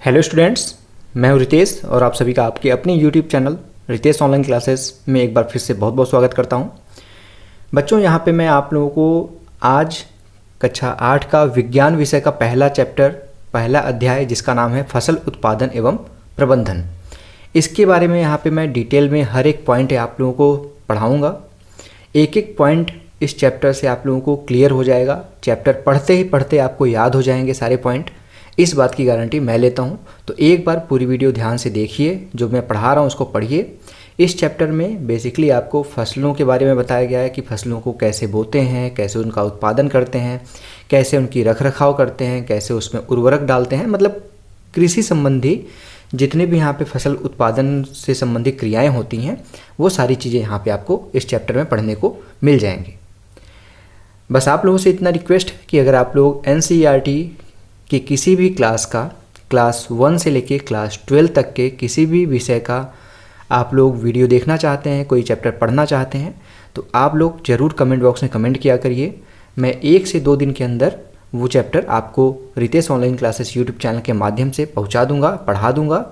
Hello students, मैं हूं रितेश और आप सभी का आपके अपने YouTube channel Ritesh online classes में एक बार फिर से बहुत बहुत स्वागत करता हूं। बच्चों, यहां पे मैं आप लोगों को आज कक्षा 8 का विज्ञान विषय का पहला चैप्टर, पहला अध्याय जिसका नाम है फसल उत्पादन एवं प्रबंधन, इसके बारे में यहाँ पे मैं डिटेल में हर एक पॉइंट आप लोगों को पढ़ाऊँगा। एक एक पॉइंट इस चैप्टर से आप लोगों को क्लियर हो जाएगा। चैप्टर पढ़ते ही पढ़ते आपको याद हो जाएंगे सारे पॉइंट, इस बात की गारंटी मैं लेता हूं। तो एक बार पूरी वीडियो ध्यान से देखिए, जो मैं पढ़ा रहा हूं उसको पढ़िए। इस चैप्टर में बेसिकली आपको फसलों के बारे में बताया गया है कि फसलों को कैसे बोते हैं, कैसे उनका उत्पादन करते हैं, कैसे उनकी रख रखाव करते हैं, कैसे उसमें उर्वरक डालते हैं। मतलब कृषि संबंधी जितने भी यहाँ पे फसल उत्पादन से संबंधित क्रियाएँ होती हैं, वो सारी चीज़ें यहाँ पर आपको इस चैप्टर में पढ़ने को मिल जाएंगी। बस आप लोगों से इतना रिक्वेस्ट है कि अगर आप लोग NCERT कि किसी भी क्लास का, क्लास 1 से लेके क्लास 12 तक के किसी भी विषय का आप लोग वीडियो देखना चाहते हैं, कोई चैप्टर पढ़ना चाहते हैं, तो आप लोग ज़रूर कमेंट बॉक्स में कमेंट किया करिए। मैं 1 से 2 दिन के अंदर वो चैप्टर आपको Ritesh online classes YouTube channel के माध्यम से पहुंचा दूंगा, पढ़ा दूंगा।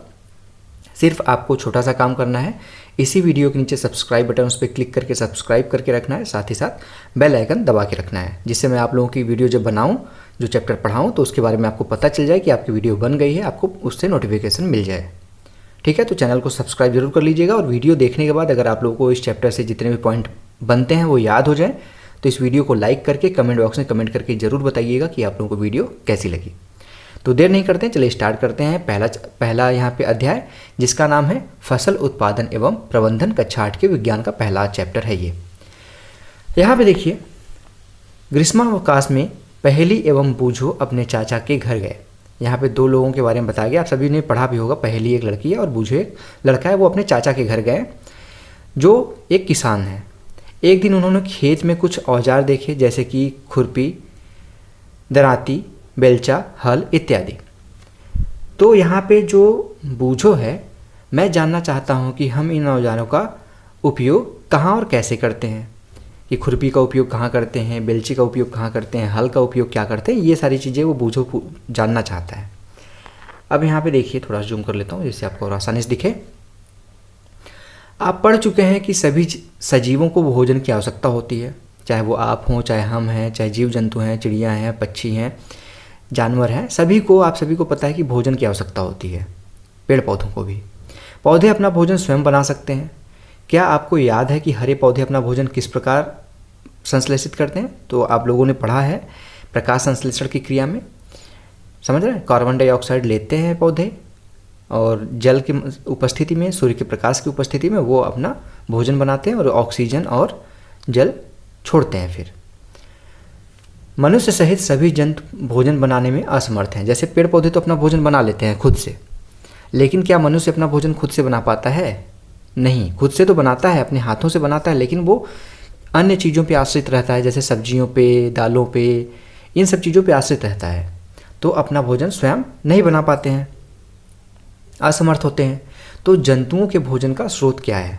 सिर्फ आपको छोटा सा काम करना है, इसी वीडियो के नीचे सब्सक्राइब बटन उस पर क्लिक करके सब्सक्राइब करके रखना है, साथ ही साथ बेल आइकन दबा के रखना है, जिससे मैं आप लोगों की वीडियो जब बनाऊं, जो चैप्टर पढ़ाऊं, तो उसके बारे में आपको पता चल जाए कि आपकी वीडियो बन गई है, आपको उससे नोटिफिकेशन मिल जाए। ठीक है, तो चैनल को सब्सक्राइब जरूर कर लीजिएगा। और वीडियो देखने के बाद अगर आप लोगों को इस चैप्टर से जितने भी पॉइंट बनते हैं वो याद हो जाए, तो इस वीडियो को लाइक करके कमेंट बॉक्स में कमेंट करके ज़रूर बताइएगा कि आप लोगों को वीडियो कैसी लगी। तो देर नहीं करते हैं, चलिए स्टार्ट करते हैं। पहला यहाँ पे अध्याय जिसका नाम है फसल उत्पादन एवं प्रबंधन, कक्षा 8 के विज्ञान का पहला चैप्टर है ये। यहाँ पे देखिए, ग्रीष्मावकाश में पहेली एवं बूझो अपने चाचा के घर गए। यहाँ पे 2 लोगों के बारे में बताया गया, आप सभी ने पढ़ा भी होगा। पहेली एक लड़की है और बूझो एक लड़का है। वो अपने चाचा के घर गए जो एक किसान है। एक दिन उन्होंने खेत में कुछ औजार देखे, जैसे कि खुरपी, दराती, बेलचा, हल इत्यादि। तो यहाँ पे जो बूझो है, मैं जानना चाहता हूँ कि हम इन औजारों का उपयोग कहाँ और कैसे करते हैं। कि खुरपी का उपयोग कहाँ करते हैं, बेलची का उपयोग कहाँ करते हैं, हल का उपयोग क्या करते हैं, ये सारी चीज़ें वो बूझो जानना चाहता है। अब यहाँ पे देखिए, थोड़ा जूम कर लेता हूँ जिससे आपको और आसानी से दिखे। आप पढ़ चुके हैं कि सभी सजीवों को भोजन की आवश्यकता होती है, चाहे वो आप हों, चाहे हम हैं, चाहे जीव जंतु हैं, चिड़िया हैं, पक्षी हैं, जानवर हैं, सभी को, आप सभी को पता है कि भोजन की आवश्यकता होती है। पेड़ पौधों को भी। पौधे अपना भोजन स्वयं बना सकते हैं। क्या आपको याद है कि हरे पौधे अपना भोजन किस प्रकार संश्लेषित करते हैं? तो आप लोगों ने पढ़ा है प्रकाश संश्लेषण की क्रिया में, समझ रहे हैं। कार्बन डाइऑक्साइड लेते हैं पौधे और जल की उपस्थिति में, सूर्य के प्रकाश की उपस्थिति में वो अपना भोजन बनाते हैं और ऑक्सीजन और जल छोड़ते हैं। फिर मनुष्य सहित सभी जंतु भोजन बनाने में असमर्थ हैं। जैसे पेड़ पौधे तो अपना भोजन बना लेते हैं खुद से, लेकिन क्या मनुष्य अपना भोजन खुद से बना पाता है? नहीं। खुद से तो बनाता है, अपने हाथों से बनाता है, लेकिन वो अन्य चीज़ों पे आश्रित रहता है, जैसे सब्जियों पे, दालों पे, इन सब चीज़ों पे आश्रित रहता है। तो अपना भोजन स्वयं नहीं बना पाते हैं, असमर्थ होते हैं। तो जंतुओं के भोजन का स्रोत क्या है?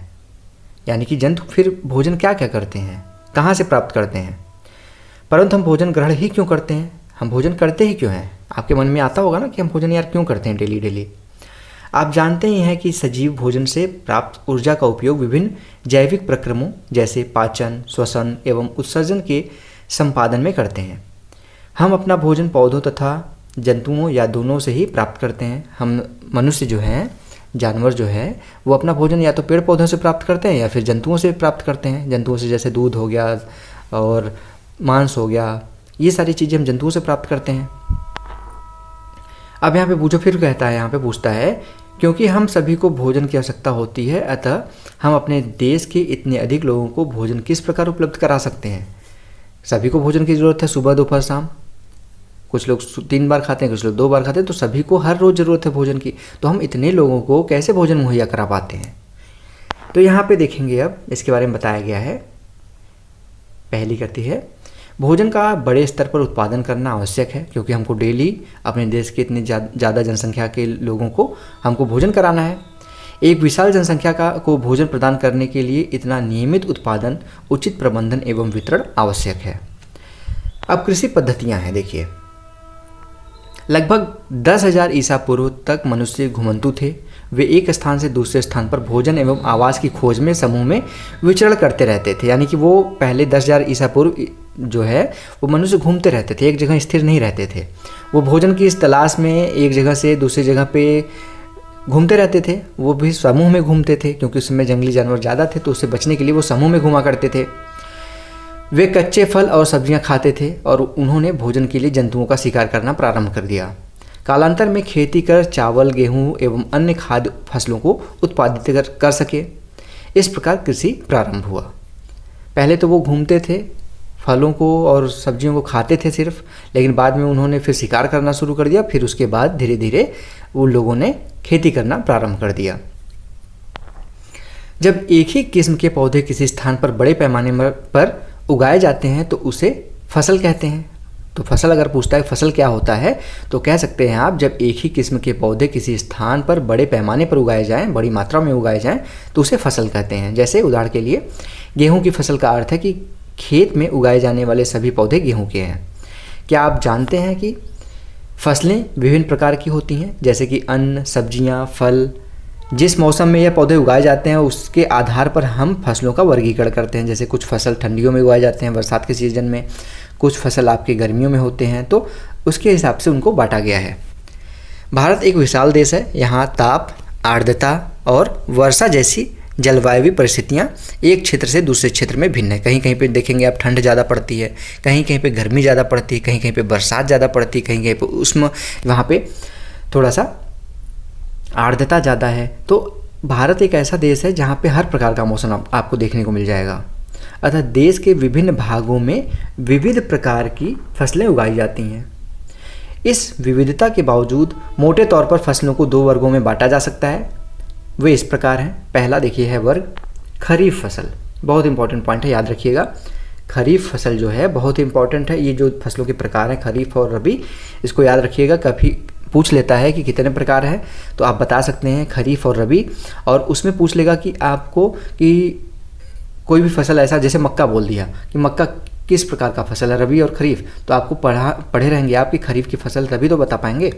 यानी कि जंतु फिर भोजन क्या क्या करते हैं, कहाँ से प्राप्त करते हैं? परंतु हम भोजन ग्रहण ही क्यों करते हैं? हम भोजन करते ही क्यों हैं? आपके मन में आता होगा ना कि हम भोजन यार क्यों करते हैं डेली डेली। आप जानते ही हैं कि सजीव भोजन से प्राप्त ऊर्जा का उपयोग विभिन्न जैविक प्रक्रमों जैसे पाचन, श्वसन एवं उत्सर्जन के संपादन में करते हैं। हम अपना भोजन पौधों तथा जंतुओं या दोनों से ही प्राप्त करते हैं। हम मनुष्य जो हैं, जानवर जो है, वो अपना भोजन या तो पेड़ पौधों से प्राप्त करते हैं या फिर जंतुओं से प्राप्त करते हैं। जंतुओं से जैसे दूध हो गया और मांस हो गया, ये सारी चीज़ें हम जंतुओं से प्राप्त करते हैं। अब यहाँ पे बूझो फिर कहता है, यहाँ पे पूछता है, क्योंकि हम सभी को भोजन की आवश्यकता होती है, अतः हम अपने देश के इतने अधिक लोगों को भोजन किस प्रकार उपलब्ध करा सकते हैं? सभी को भोजन की ज़रूरत है, सुबह दोपहर शाम। कुछ लोग 3 बार खाते हैं, कुछ लोग 2 बार खाते हैं, तो सभी को हर रोज़ ज़रूरत है भोजन की। तो हम इतने लोगों को कैसे भोजन मुहैया करा पाते हैं? तो यहाँ पे देखेंगे, अब इसके बारे में बताया गया है। पहली करती है, भोजन का बड़े स्तर पर उत्पादन करना आवश्यक है, क्योंकि हमको डेली अपने देश के इतने ज़्यादा जनसंख्या के लोगों को हमको भोजन कराना है। एक विशाल जनसंख्या को भोजन प्रदान करने के लिए इतना नियमित उत्पादन, उचित प्रबंधन एवं वितरण आवश्यक है। अब कृषि पद्धतियाँ हैं, देखिए। लगभग 10,000 ईसा पूर्व तक मनुष्य घुमंतु थे। वे एक स्थान से दूसरे स्थान पर भोजन एवं आवास की खोज में समूह में विचरण करते रहते थे। यानी कि वो पहले 10,000 ईसा पूर्व जो है वो मनुष्य घूमते रहते थे, एक जगह स्थिर नहीं रहते थे। वो भोजन की इस तलाश में एक जगह से दूसरी जगह पे घूमते रहते थे। वो भी समूह में घूमते थे, क्योंकि उस समय जंगली जानवर ज़्यादा थे, तो उससे बचने के लिए वो समूह में घूमा करते थे। वे कच्चे फल और सब्जियां खाते थे और उन्होंने भोजन के लिए जंतुओं का शिकार करना प्रारंभ कर दिया। कालांतर में खेती कर चावल, गेहूं एवं अन्य खाद्य फसलों को उत्पादित कर सके। इस प्रकार कृषि प्रारंभ हुआ। पहले तो वो घूमते थे, फलों को और सब्जियों को खाते थे सिर्फ, लेकिन बाद में उन्होंने फिर शिकार करना शुरू कर दिया। फिर उसके बाद धीरे धीरे उन लोगों ने खेती करना प्रारंभ कर दिया। जब एक ही किस्म के पौधे किसी स्थान पर बड़े पैमाने पर उगाए जाते हैं तो उसे फसल कहते हैं। तो फसल अगर पूछता है फसल क्या होता है, तो कह सकते हैं आप, जब एक ही किस्म के पौधे किसी स्थान पर बड़े पैमाने पर उगाए जाएं, बड़ी मात्रा में उगाए जाएं, तो उसे फसल कहते हैं। जैसे उदाहरण के लिए गेहूं की फसल का अर्थ है कि खेत में उगाए जाने वाले सभी पौधे गेहूं के हैं। क्या आप जानते हैं कि फसलें विभिन्न प्रकार की होती हैं, जैसे कि अन्न, सब्जियां, फल। जिस मौसम में यह पौधे उगाए जाते हैं उसके आधार पर हम फसलों का वर्गीकरण करते हैं। जैसे कुछ फसल ठंडियों में उगाए जाते हैं, बरसात के सीज़न में, कुछ फसल आपके गर्मियों में होते हैं, तो उसके हिसाब से उनको बांटा गया है। भारत एक विशाल देश है। यहाँ ताप, आर्द्रता और वर्षा जैसी जलवायु परिस्थितियाँ एक क्षेत्र से दूसरे क्षेत्र में भिन्न है। कहीं कहीं पे देखेंगे आप ठंड ज़्यादा पड़ती है, कहीं कहीं पे गर्मी ज़्यादा पड़ती है, कहीं कहीं पे बरसात ज़्यादा पड़ती है, कहीं कहीं पे उष्ण, वहाँ पे थोड़ा सा आर्द्रता ज़्यादा है। तो भारत एक ऐसा देश है जहाँ पे हर प्रकार का मौसम आपको देखने को मिल जाएगा। अतः देश के विभिन्न भागों में विविध प्रकार की फसलें उगाई जाती हैं। इस विविधता के बावजूद मोटे तौर पर फसलों को दो वर्गों में बांटा जा सकता है। वे इस प्रकार हैं। पहला देखिए है वर्ग खरीफ फसल। बहुत इंपॉर्टेंट पॉइंट है, याद रखिएगा। खरीफ फसल जो है बहुत इंपॉर्टेंट है। ये जो फसलों के प्रकार हैं खरीफ और रबी, इसको याद रखिएगा। कभी पूछ लेता है कि कितने प्रकार हैं, तो आप बता सकते हैं खरीफ और रबी। और उसमें पूछ लेगा कि आपको कि कोई भी फसल ऐसा, जैसे मक्का बोल दिया कि मक्का किस प्रकार का फसल है, रबी और खरीफ, तो आपको पढ़े रहेंगे आप कि खरीफ की फसल, तभी तो बता पाएंगे।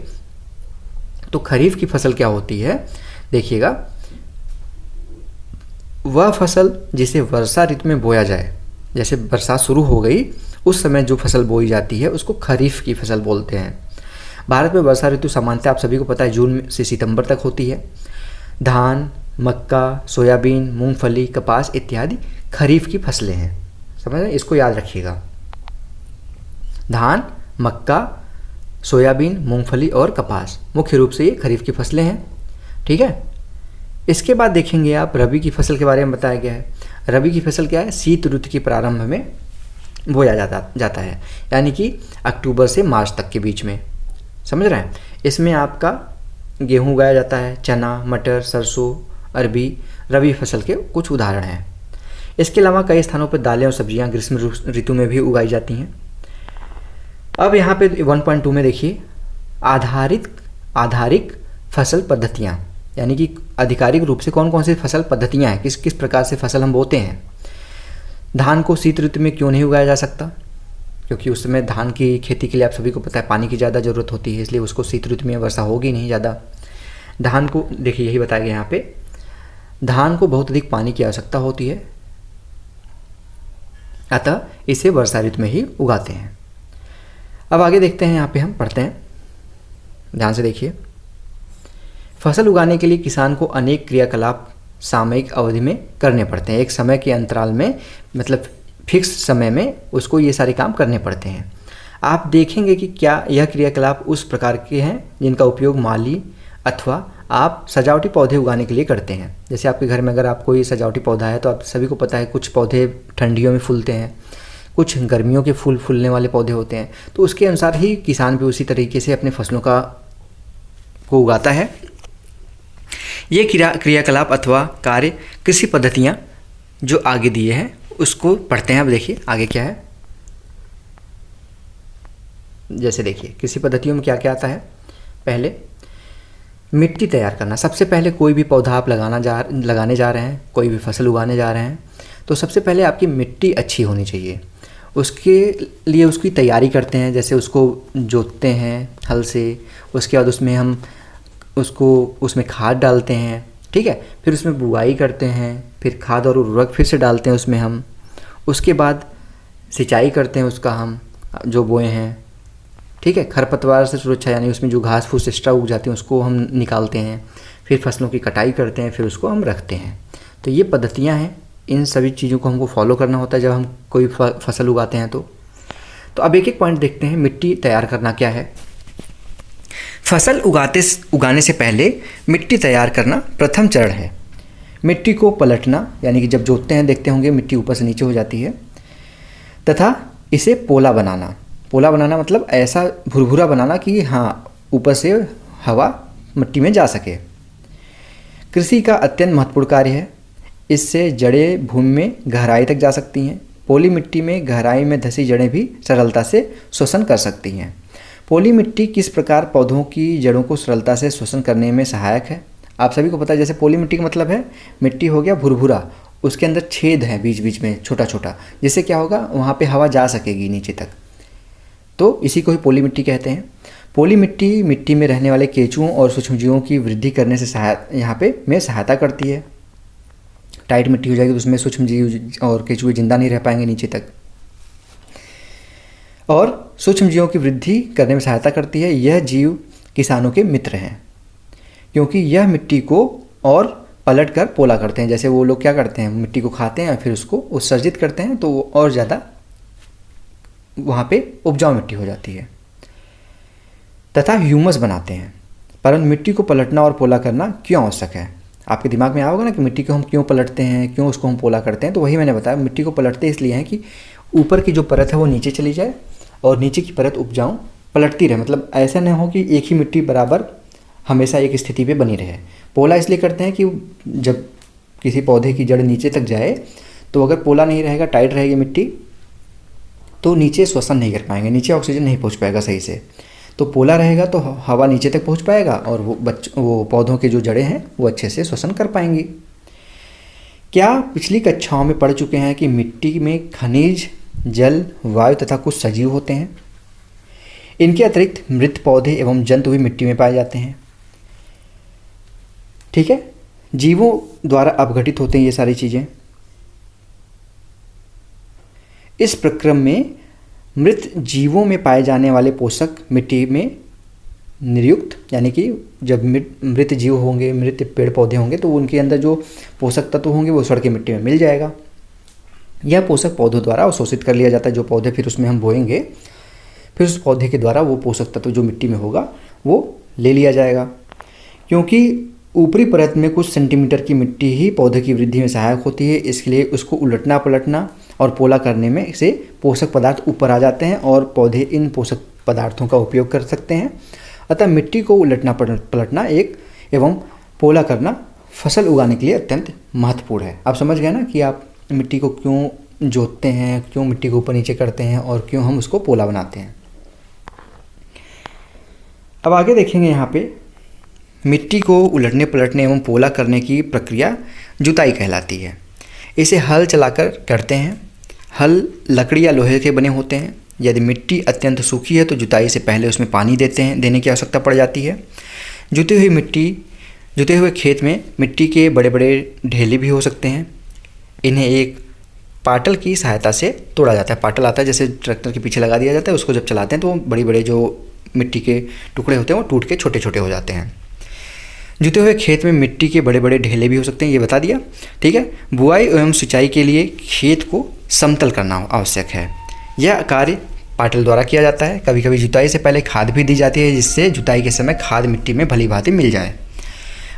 तो खरीफ की फसल क्या होती है, देखिएगा, वह फसल जिसे वर्षा ऋतु में बोया जाए। जैसे बरसात शुरू हो गई, उस समय जो फसल बोई जाती है उसको खरीफ की फसल बोलते हैं। भारत में वर्षा ऋतु सामान्यतः आप सभी को पता है जून से सितंबर तक होती है। धान, मक्का, सोयाबीन, मूंगफली, कपास इत्यादि खरीफ की फसलें हैं। समझ रहे हैं, इसको याद रखिएगा। धान, मक्का, सोयाबीन, मूंगफली और कपास मुख्य रूप से ये खरीफ की फसलें हैं। ठीक है। इसके बाद देखेंगे आप रबी की फसल के बारे में बताया गया है। रबी की फसल क्या है, शीत ऋतु के प्रारंभ में बोया जाता है, यानी कि अक्टूबर से मार्च तक के बीच में। समझ रहे हैं। इसमें आपका गेहूं उगाया जाता है, चना, मटर, सरसों, अरबी रबी फसल के कुछ उदाहरण हैं। इसके अलावा कई स्थानों पर दालें और सब्जियां ग्रीष्म ऋतु में भी उगाई जाती हैं। अब यहाँ पे 1.2 में देखिए आधारिक फसल पद्धतियाँ, यानी कि आधिकारिक रूप से कौन कौन सी फसल पद्धतियाँ हैं, किस किस प्रकार से फसल हम बोते हैं। धान को शीत ऋतु में क्यों नहीं उगाया जा सकता, क्योंकि उस समय धान की खेती के लिए आप सभी को पता है पानी की ज़्यादा ज़रूरत होती है, इसलिए उसको शीत ऋतु में वर्षा होगी नहीं ज़्यादा। धान को देखिए यही बताया गया यहाँ पे, धान को बहुत अधिक पानी की आवश्यकता होती है, अतः इसे वर्षा ऋतु में ही उगाते हैं। अब आगे देखते हैं, यहाँ पे हम पढ़ते हैं, ध्यान से देखिए। फसल उगाने के लिए किसान को अनेक क्रियाकलाप सामयिक अवधि में करने पड़ते हैं। एक समय के अंतराल में, मतलब फिक्स समय में उसको ये सारे काम करने पड़ते हैं। आप देखेंगे कि क्या यह क्रियाकलाप उस प्रकार के हैं जिनका उपयोग माली अथवा आप सजावटी पौधे उगाने के लिए करते हैं। जैसे आपके घर में अगर आप कोई सजावटी पौधा है, तो आप सभी को पता है कुछ पौधे ठंडियों में फूलते हैं, कुछ गर्मियों के फूलने वाले पौधे होते हैं, तो उसके अनुसार ही किसान भी उसी तरीके से अपने फसलों को उगाता है। ये क्रियाकलाप अथवा कार्य कृषि पद्धतियाँ जो आगे दिए हैं उसको पढ़ते हैं। अब देखिए आगे क्या है। जैसे देखिए कृषि पद्धतियों में क्या क्या आता है। पहले मिट्टी तैयार करना। सबसे पहले कोई भी पौधा आप लगाने जा रहे हैं, कोई भी फसल उगाने जा रहे हैं, तो सबसे पहले आपकी मिट्टी अच्छी होनी चाहिए। उसके लिए उसकी तैयारी करते हैं, जैसे उसको जोतते हैं हल से, उसके बाद उसमें हम उसमें खाद डालते हैं, ठीक है, फिर उसमें बुआई करते हैं, फिर खाद और उर्वरक फिर से डालते हैं उसमें हम, उसके बाद सिंचाई करते हैं उसका हम जो बोए हैं, ठीक है, खरपतवार से सुरक्षा यानी उसमें जो घास फूस एक्स्ट्रा उग जाती हैं उसको हम निकालते हैं, फिर फसलों की कटाई करते हैं, फिर उसको हम रखते हैं। तो ये पद्धतियाँ हैं, इन सभी चीज़ों को हमको फॉलो करना होता है जब हम कोई फसल उगाते हैं। तो अब एक एक पॉइंट देखते हैं, मिट्टी तैयार करना क्या है। फसल उगाने से पहले मिट्टी तैयार करना प्रथम चरण है। मिट्टी को पलटना यानी कि जब जोतते हैं देखते होंगे मिट्टी ऊपर से नीचे हो जाती है, तथा इसे पोला बनाना। पोला बनाना मतलब ऐसा भुरभुरा बनाना कि हाँ ऊपर से हवा मिट्टी में जा सके। कृषि का अत्यंत महत्वपूर्ण कार्य है, इससे जड़ें भूमि में गहराई तक जा सकती हैं। पोली मिट्टी में गहराई में धंसी जड़ें भी सरलता से श्वसन कर सकती हैं। पोली मिट्टी किस प्रकार पौधों की जड़ों को सरलता से श्वसन करने में सहायक है, आप सभी को पता है। जैसे पोली मिट्टी का मतलब है मिट्टी हो गया भुरभुरा, उसके अंदर छेद है बीच बीच में छोटा छोटा, जिससे क्या होगा वहाँ पे हवा जा सकेगी नीचे तक, तो इसी को ही पोली मिट्टी कहते हैं। पोली मिट्टी मिट्टी में रहने वाले केंचुओं और सूक्ष्मजीवों की वृद्धि करने से सहायता करती है। टाइट मिट्टी हो जाएगी तो उसमें सूक्ष्मजीव और केंचुए जिंदा नहीं रह पाएंगे नीचे तक, और सूक्ष्मजीवों की वृद्धि करने में सहायता करती है। यह जीव किसानों के मित्र हैं, क्योंकि यह मिट्टी को और पलट कर पोला करते हैं। जैसे वो लोग क्या करते हैं, मिट्टी को खाते हैं फिर उसको उत्सर्जित करते हैं, तो वो और ज़्यादा वहाँ पे उपजाऊ मिट्टी हो जाती है, तथा ह्यूमस बनाते हैं। परंतु मिट्टी को पलटना और पोला करना क्यों आवश्यक है, आपके दिमाग में आया होगा ना कि मिट्टी को हम क्यों पलटते हैं, क्यों उसको हम पोला करते हैं। तो वही मैंने बताया, मिट्टी को पलटते इसलिए हैं कि ऊपर की जो परत है वो नीचे चली जाए और नीचे की परत उपजाऊ पलटती रहे। मतलब ऐसा न हो कि एक ही मिट्टी बराबर हमेशा एक स्थिति पे बनी रहे। पोला इसलिए करते हैं कि जब किसी पौधे की जड़ नीचे तक जाए तो अगर पोला नहीं रहेगा, टाइट रहेगी मिट्टी, तो नीचे श्वसन नहीं कर पाएंगे, नीचे ऑक्सीजन नहीं पहुंच पाएगा सही से। तो पोला रहेगा तो हवा नीचे तक पहुंच पाएगा और वो पौधों के जो जड़ें हैं वो अच्छे से श्वसन कर पाएंगी। क्या पिछली कक्षाओं में पढ़ चुके हैं कि मिट्टी में खनिज, जल, वायु तथा कुछ सजीव होते हैं। इनके अतिरिक्त मृत पौधे एवं जंतु भी मिट्टी में पाए जाते हैं, ठीक है। जीवों द्वारा अपघटित होते हैं ये सारी चीज़ें। इस प्रक्रम में मृत जीवों में पाए जाने वाले पोषक मिट्टी में नियुक्त, यानी कि जब मृत जीव होंगे, मृत पेड़ पौधे होंगे तो उनके अंदर जो पोषक तत्व होंगे वो सड़ के मिट्टी में मिल जाएगा। यह पोषक पौधों द्वारा अवशोषित कर लिया जाता है। जो पौधे फिर उसमें हम बोएंगे, फिर उस पौधे के द्वारा वो पोषक तत्व जो मिट्टी में होगा वो ले लिया जाएगा। क्योंकि ऊपरी परत में कुछ सेंटीमीटर की मिट्टी ही पौधे की वृद्धि में सहायक होती है, इसलिए उसको उलटना पलटना और पोला करने में से पोषक पदार्थ ऊपर आ जाते हैं और पौधे इन पोषक पदार्थों का उपयोग कर सकते हैं। अतः मिट्टी को उलटना पलटना एवं पोला करना फसल उगाने के लिए अत्यंत महत्वपूर्ण है। आप समझ गए ना कि आप मिट्टी को क्यों जोतते हैं, क्यों मिट्टी को ऊपर नीचे करते हैं और क्यों हम उसको पोला बनाते हैं। अब आगे देखेंगे, यहाँ पे मिट्टी को उलटने पलटने एवं पोला करने की प्रक्रिया जुताई कहलाती है। इसे हल चलाकर करते हैं। हल लकड़ी या लोहे के बने होते हैं। यदि मिट्टी अत्यंत सूखी है तो जुताई से पहले उसमें पानी देने की आवश्यकता पड़ जाती है। जुते हुए खेत में मिट्टी के बड़े बड़े ढेले भी हो सकते हैं। इन्हें एक पाटल की सहायता से तोड़ा जाता है। पाटल आता है जैसे ट्रैक्टर के पीछे लगा दिया जाता है, उसको जब चलाते हैं तो बड़े बड़े जो मिट्टी के टुकड़े होते हैं वो टूट के छोटे छोटे हो जाते हैं। जुते हुए खेत में मिट्टी के बड़े बड़े ढेले भी हो सकते हैं, ये बता दिया, ठीक है। बुआई एवं सिंचाई के लिए खेत को समतल करना आवश्यक है। यह कार्य पाटल द्वारा किया जाता है। कभी कभी जुताई से पहले खाद भी दी जाती है, जिससे जुताई के समय खाद मिट्टी में भली भांति मिल जाए।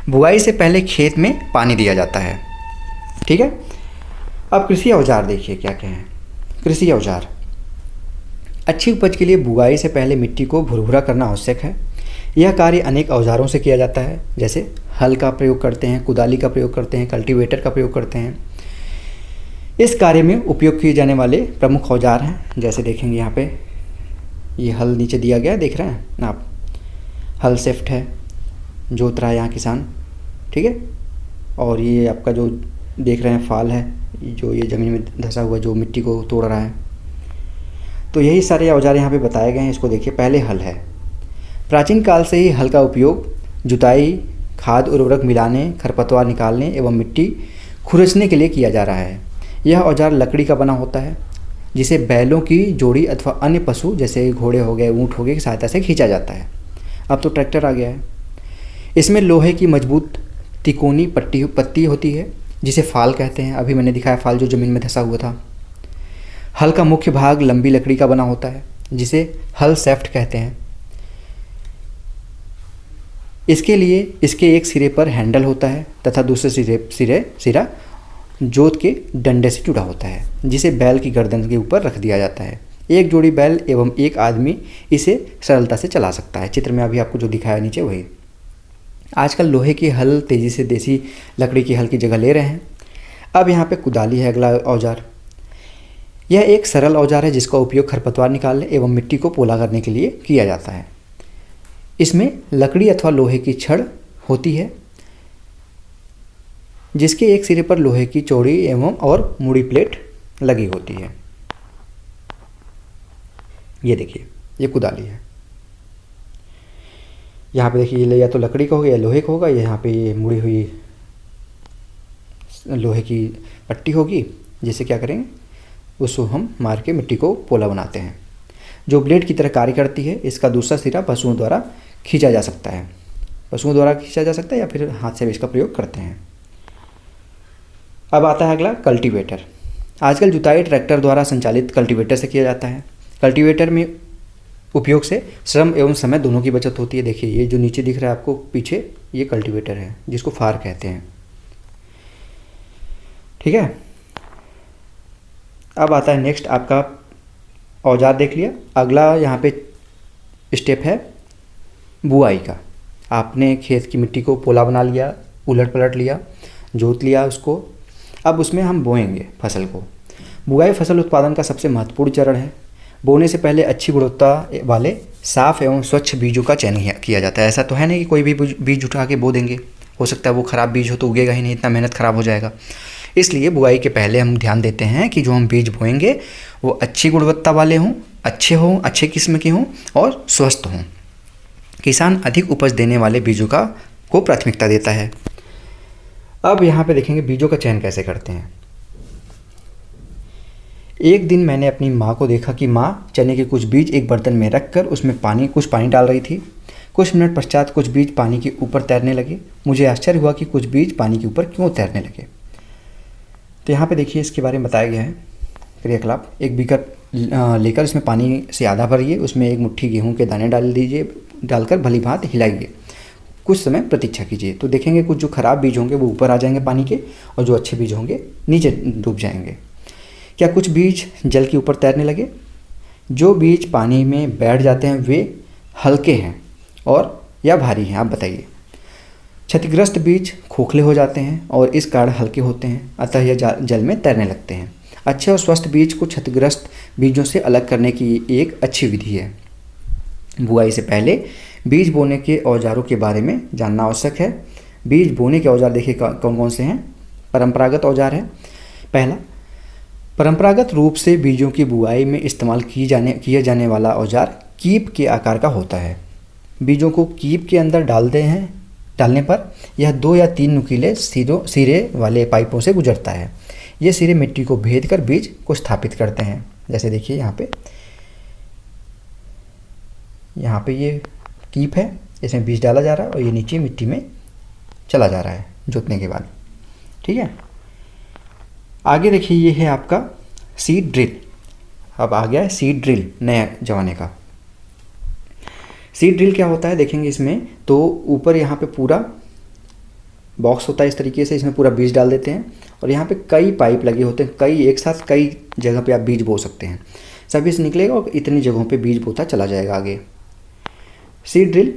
बुआई से पहले खेत में पानी दिया जाता है, ठीक है। अब कृषि औजार देखिए क्या क्या हैं। कृषि औजार, अच्छी उपज के लिए बुआई से पहले मिट्टी को भुरभुरा करना आवश्यक है। यह कार्य अनेक औजारों से किया जाता है, जैसे हल का प्रयोग करते हैं, कुदाली का प्रयोग करते हैं, कल्टीवेटर का प्रयोग करते हैं। इस कार्य में उपयोग किए जाने वाले प्रमुख औजार हैं, जैसे देखेंगे यहाँ पे ये हल नीचे दिया गया है, देख रहे हैं आप। हल सेफ्ट है, जोत रहा है यहाँ किसान, ठीक है। और ये आपका जो देख रहे हैं फाल है, जो ये ज़मीन में धंसा हुआ जो मिट्टी को तोड़ रहा है, तो यही सारे औजार यहाँ पे बताए गए हैं। इसको देखिए, पहले हल है। प्राचीन काल से ही हल का उपयोग जुताई, खाद उर्वरक मिलाने, खरपतवार निकालने एवं मिट्टी खुरचने के लिए किया जा रहा है। यह औजार लकड़ी का बना होता है, जिसे बैलों की जोड़ी अथवा अन्य पशु जैसे घोड़े हो गए, ऊँट हो गए की सहायता से खींचा जाता है। अब तो ट्रैक्टर आ गया है। इसमें लोहे की मजबूत तिकोनी पत्ती होती है, जिसे फाल कहते हैं। अभी मैंने दिखाया फाल जो ज़मीन में धंसा हुआ था। हल का मुख्य भाग लंबी लकड़ी का बना होता है, जिसे हल शैफ्ट कहते हैं। इसके लिए इसके एक सिरे पर हैंडल होता है तथा दूसरे सिरा जोत के डंडे से जुड़ा होता है, जिसे बैल की गर्दन के ऊपर रख दिया जाता है। एक जोड़ी बैल एवं एक आदमी इसे सरलता से चला सकता है। चित्र में अभी आपको जो दिखाया नीचे वही। आजकल लोहे की हल तेज़ी से देसी लकड़ी की हल की जगह ले रहे हैं। अब यहाँ पे कुदाली है अगला औजार। यह एक सरल औजार है जिसका उपयोग खरपतवार निकालने एवं मिट्टी को पोला करने के लिए किया जाता है। इसमें लकड़ी अथवा लोहे की छड़ होती है, जिसके एक सिरे पर लोहे की चौड़ी एवं और मुड़ी प्लेट लगी होती है। ये देखिए, ये कुदाली है। यहाँ पे देखिए, या तो लकड़ी का होगा या लोहे का होगा। यहाँ पे ये मुड़ी हुई लोहे की पट्टी होगी, जिसे क्या करेंगे, उसको हम मार के मिट्टी को पोला बनाते हैं, जो ब्लेड की तरह कार्य करती है। इसका दूसरा सिरा पशुओं द्वारा खींचा जा सकता है। या फिर हाथ से भी इसका प्रयोग करते हैं। अब आता है अगला कल्टीवेटर। आजकल जुताई ट्रैक्टर द्वारा संचालित कल्टीवेटर से किया जाता है। कल्टीवेटर में उपयोग से श्रम एवं समय दोनों की बचत होती है। देखिए, ये जो नीचे दिख रहा है आपको पीछे, ये कल्टीवेटर है, जिसको फार कहते हैं। ठीक है। अब आता है नेक्स्ट आपका औजार देख लिया। अगला यहाँ पे स्टेप है बुआई का। आपने खेत की मिट्टी को पोला बना लिया, उलट पलट लिया, जोत लिया उसको। अब उसमें हम बोएंगे फसल को। बुआई फसल उत्पादन का सबसे महत्वपूर्ण चरण है। बोने से पहले अच्छी गुणवत्ता वाले साफ एवं स्वच्छ बीजों का चयन किया जाता है। ऐसा तो है नहीं कि कोई भी बीज उठा के बो देंगे, हो सकता है वो ख़राब बीज हो तो उगेगा ही नहीं, इतना मेहनत ख़राब हो जाएगा। इसलिए बुआई के पहले हम ध्यान देते हैं कि जो हम बीज बोएंगे वो अच्छी गुणवत्ता वाले हों, अच्छे किस्म के हों और स्वस्थ हों। किसान अधिक उपज देने वाले बीजों को प्राथमिकता देता है। अब यहाँ पे देखेंगे बीजों का चयन कैसे करते हैं। एक दिन मैंने अपनी माँ को देखा कि माँ चने के कुछ बीज एक बर्तन में रखकर उसमें कुछ पानी डाल रही थी। कुछ मिनट पश्चात कुछ बीज पानी के ऊपर तैरने लगे। मुझे आश्चर्य हुआ कि कुछ बीज पानी के ऊपर क्यों तैरने लगे। तो यहाँ पे देखिए, इसके बारे में बताया गया है क्रियाकलाप। एक बीकर लेकर इसमें पानी से आधा भरिए, उसमें एक मुट्ठी गेहूं के दाने डाल दीजिए, डालकर भली भांति हिलाइए। कुछ समय प्रतीक्षा कीजिए तो देखेंगे कुछ जो खराब बीज होंगे वो ऊपर आ जाएंगे पानी के, और जो अच्छे बीज होंगे नीचे डूब जाएंगे। क्या कुछ बीज जल के ऊपर तैरने लगे? जो बीज पानी में बैठ जाते हैं वे हल्के हैं और या भारी हैं, आप बताइए। क्षतिग्रस्त बीज खोखले हो जाते हैं और इस कारण हल्के होते हैं, अतः यह जल में तैरने लगते हैं। अच्छे और स्वस्थ बीज को क्षतिग्रस्त बीजों से अलग करने की एक अच्छी विधि है। बुआई से पहले बीज बोने के औजारों के बारे में जानना आवश्यक है। बीज बोने के औजार देखिए कौन कौन से हैं। परंपरागत औजार है। पहला, परंपरागत रूप से बीजों की बुआई में इस्तेमाल किया जाने वाला औजार कीप के आकार का होता है। बीजों को कीप के अंदर डालने पर यह 2 या 3 नुकीले सिरे वाले पाइपों से गुजरता है। ये सिरे मिट्टी को भेद कर बीज को स्थापित करते हैं। जैसे देखिए यहाँ पे ये कीप है, इसमें बीज डाला जा रहा है और ये नीचे मिट्टी में चला जा रहा है जोतने के बाद। ठीक है। आगे देखिए, ये है आपका सीड ड्रिल। अब आ गया है सीड ड्रिल नया जमाने का। सीड ड्रिल क्या होता है देखेंगे इसमें, तो ऊपर यहाँ पे पूरा बॉक्स होता है इस तरीके से, इसमें पूरा बीज डाल देते हैं और यहाँ पे कई पाइप लगे होते हैं, एक साथ कई जगह पे आप बीज बो सकते हैं। सभी से निकलेगा और इतनी जगहों पे बीज बोता चला जाएगा आगे। सीड ड्रिल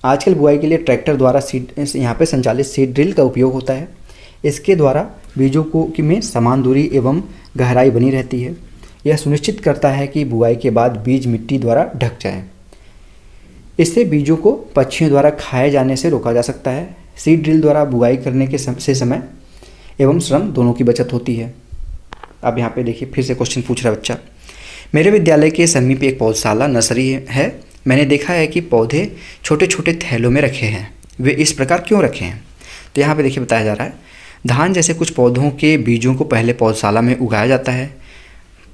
आजकल बुआई के लिए ट्रैक्टर द्वारा यहाँ पे संचालित सीड ड्रिल का उपयोग होता है। इसके द्वारा बीजों में समान दूरी एवं गहराई बनी रहती है। यह सुनिश्चित करता है कि बुआई के बाद बीज मिट्टी द्वारा ढक जाएं। इससे बीजों को पक्षियों द्वारा खाए जाने से रोका जा सकता है। सीड ड्रिल द्वारा बुआई करने के समय एवं श्रम दोनों की बचत होती है। अब यहाँ पे देखिए फिर से क्वेश्चन पूछ रहा है बच्चा, मेरे विद्यालय के समीप एक पौधशाला नर्सरी है। मैंने देखा है कि पौधे छोटे छोटे थैलों में रखे हैं। वे इस प्रकार क्यों रखे हैं? तो यहाँ पे देखिए बताया जा रहा है, धान जैसे कुछ पौधों के बीजों को पहले पौधशाला में उगाया जाता है।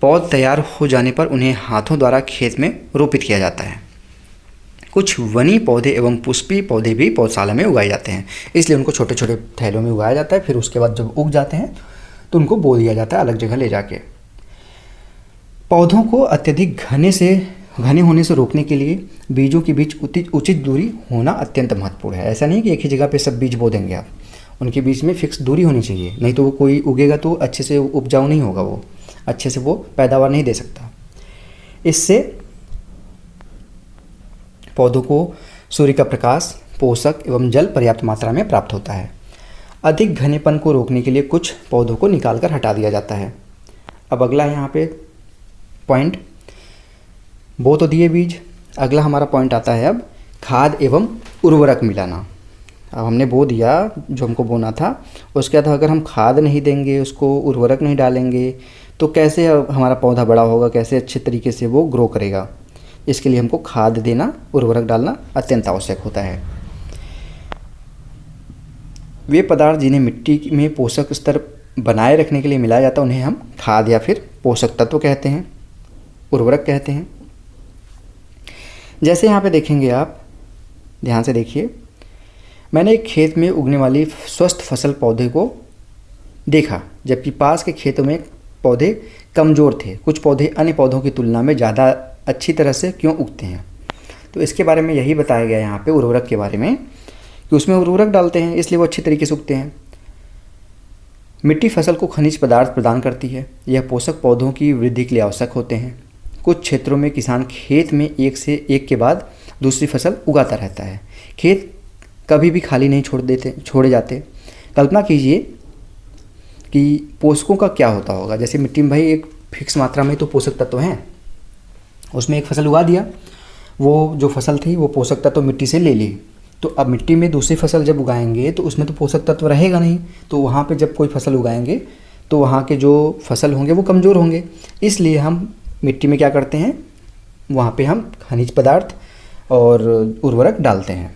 पौध तैयार हो जाने पर उन्हें हाथों द्वारा खेत में रोपित किया जाता है। कुछ वनी पौधे एवं पुष्पी पौधे भी पौधशाला में उगाए जाते हैं, इसलिए उनको छोटे छोटे थैलों में उगाया जाता है। फिर उसके बाद जब उग जाते हैं तो उनको बो दिया जाता है अलग जगह ले जाके। पौधों को अत्यधिक घने होने से रोकने के लिए बीजों के बीच उचित दूरी होना अत्यंत महत्वपूर्ण है। ऐसा नहीं कि एक ही जगह पे सब बीज बो देंगे आप, उनके बीच में फिक्स दूरी होनी चाहिए, नहीं तो वो कोई उगेगा तो अच्छे से उपजाऊ नहीं होगा, वो अच्छे से वो पैदावार नहीं दे सकता। इससे पौधों को सूर्य का प्रकाश, पोषक एवं जल पर्याप्त मात्रा में प्राप्त होता है। अधिक घनेपन को रोकने के लिए कुछ पौधों को निकाल कर हटा दिया जाता है। अब अगला यहाँ पे पॉइंट, बो तो दिए बीज, अगला हमारा पॉइंट आता है अब खाद एवं उर्वरक मिलाना। अब हमने बो दिया जो हमको बोना था, उसके बाद अगर हम खाद नहीं देंगे, उसको उर्वरक नहीं डालेंगे तो कैसे हमारा पौधा बड़ा होगा, कैसे अच्छे तरीके से वो ग्रो करेगा। इसके लिए हमको खाद देना, उर्वरक डालना अत्यंत आवश्यक होता है। वे पदार्थ जिन्हें मिट्टी में पोषक स्तर बनाए रखने के लिए मिलाया जाता है उन्हें हम खाद या फिर पोषक तत्व कहते हैं, उर्वरक कहते हैं। जैसे यहाँ पे देखेंगे आप, ध्यान से देखिए, मैंने एक खेत में उगने वाली स्वस्थ फसल पौधे को देखा, जबकि पास के खेतों में पौधे कमज़ोर थे। कुछ पौधे अन्य पौधों की तुलना में ज़्यादा अच्छी तरह से क्यों उगते हैं? तो इसके बारे में यही बताया गया यहाँ पे उर्वरक के बारे में, कि उसमें उर्वरक डालते हैं इसलिए वो अच्छी तरीके से उगते हैं। मिट्टी फसल को खनिज पदार्थ प्रदान करती है। यह पोषक पौधों की वृद्धि के लिए आवश्यक होते हैं। कुछ क्षेत्रों में किसान खेत में एक से एक के बाद दूसरी फसल उगाता रहता है। खेत कभी भी खाली नहीं छोड़े जाते। कल्पना कीजिए कि पोषकों का क्या होता होगा। जैसे मिट्टी में भाई एक फिक्स मात्रा में तो पोषक तत्व हैं, उसमें एक फसल उगा दिया, वो जो फसल थी वो पोषक तत्व मिट्टी से ले ली, तो अब मिट्टी में दूसरी फसल जब उगाएंगे तो उसमें तो पोषक तत्व रहेगा नहीं, तो वहाँ पे जब कोई फसल उगाएंगे तो वहाँ के जो फसल होंगे वो कमज़ोर होंगे। इसलिए हम मिट्टी में क्या करते हैं, वहाँ पे हम खनिज पदार्थ और उर्वरक डालते हैं।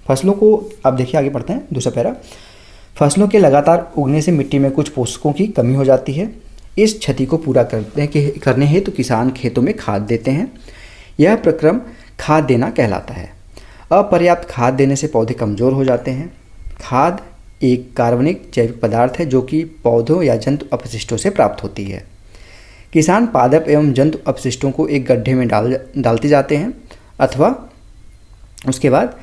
फसलों को, अब देखिए आगे पढ़ते हैं दूसरा पैरा। फसलों के लगातार उगने से मिट्टी में कुछ पोषकों की कमी हो जाती है। इस क्षति को पूरा करने हेतु किसान खेतों में खाद देते हैं। यह प्रक्रम खाद देना कहलाता है। अपर्याप्त खाद देने से पौधे कमज़ोर हो जाते हैं। खाद एक कार्बनिक जैविक पदार्थ है जो कि पौधों या जंतु अपशिष्टों से प्राप्त होती है। किसान पादप एवं जंतु अपशिष्टों को एक गड्ढे में डालते जाते हैं अथवा उसके बाद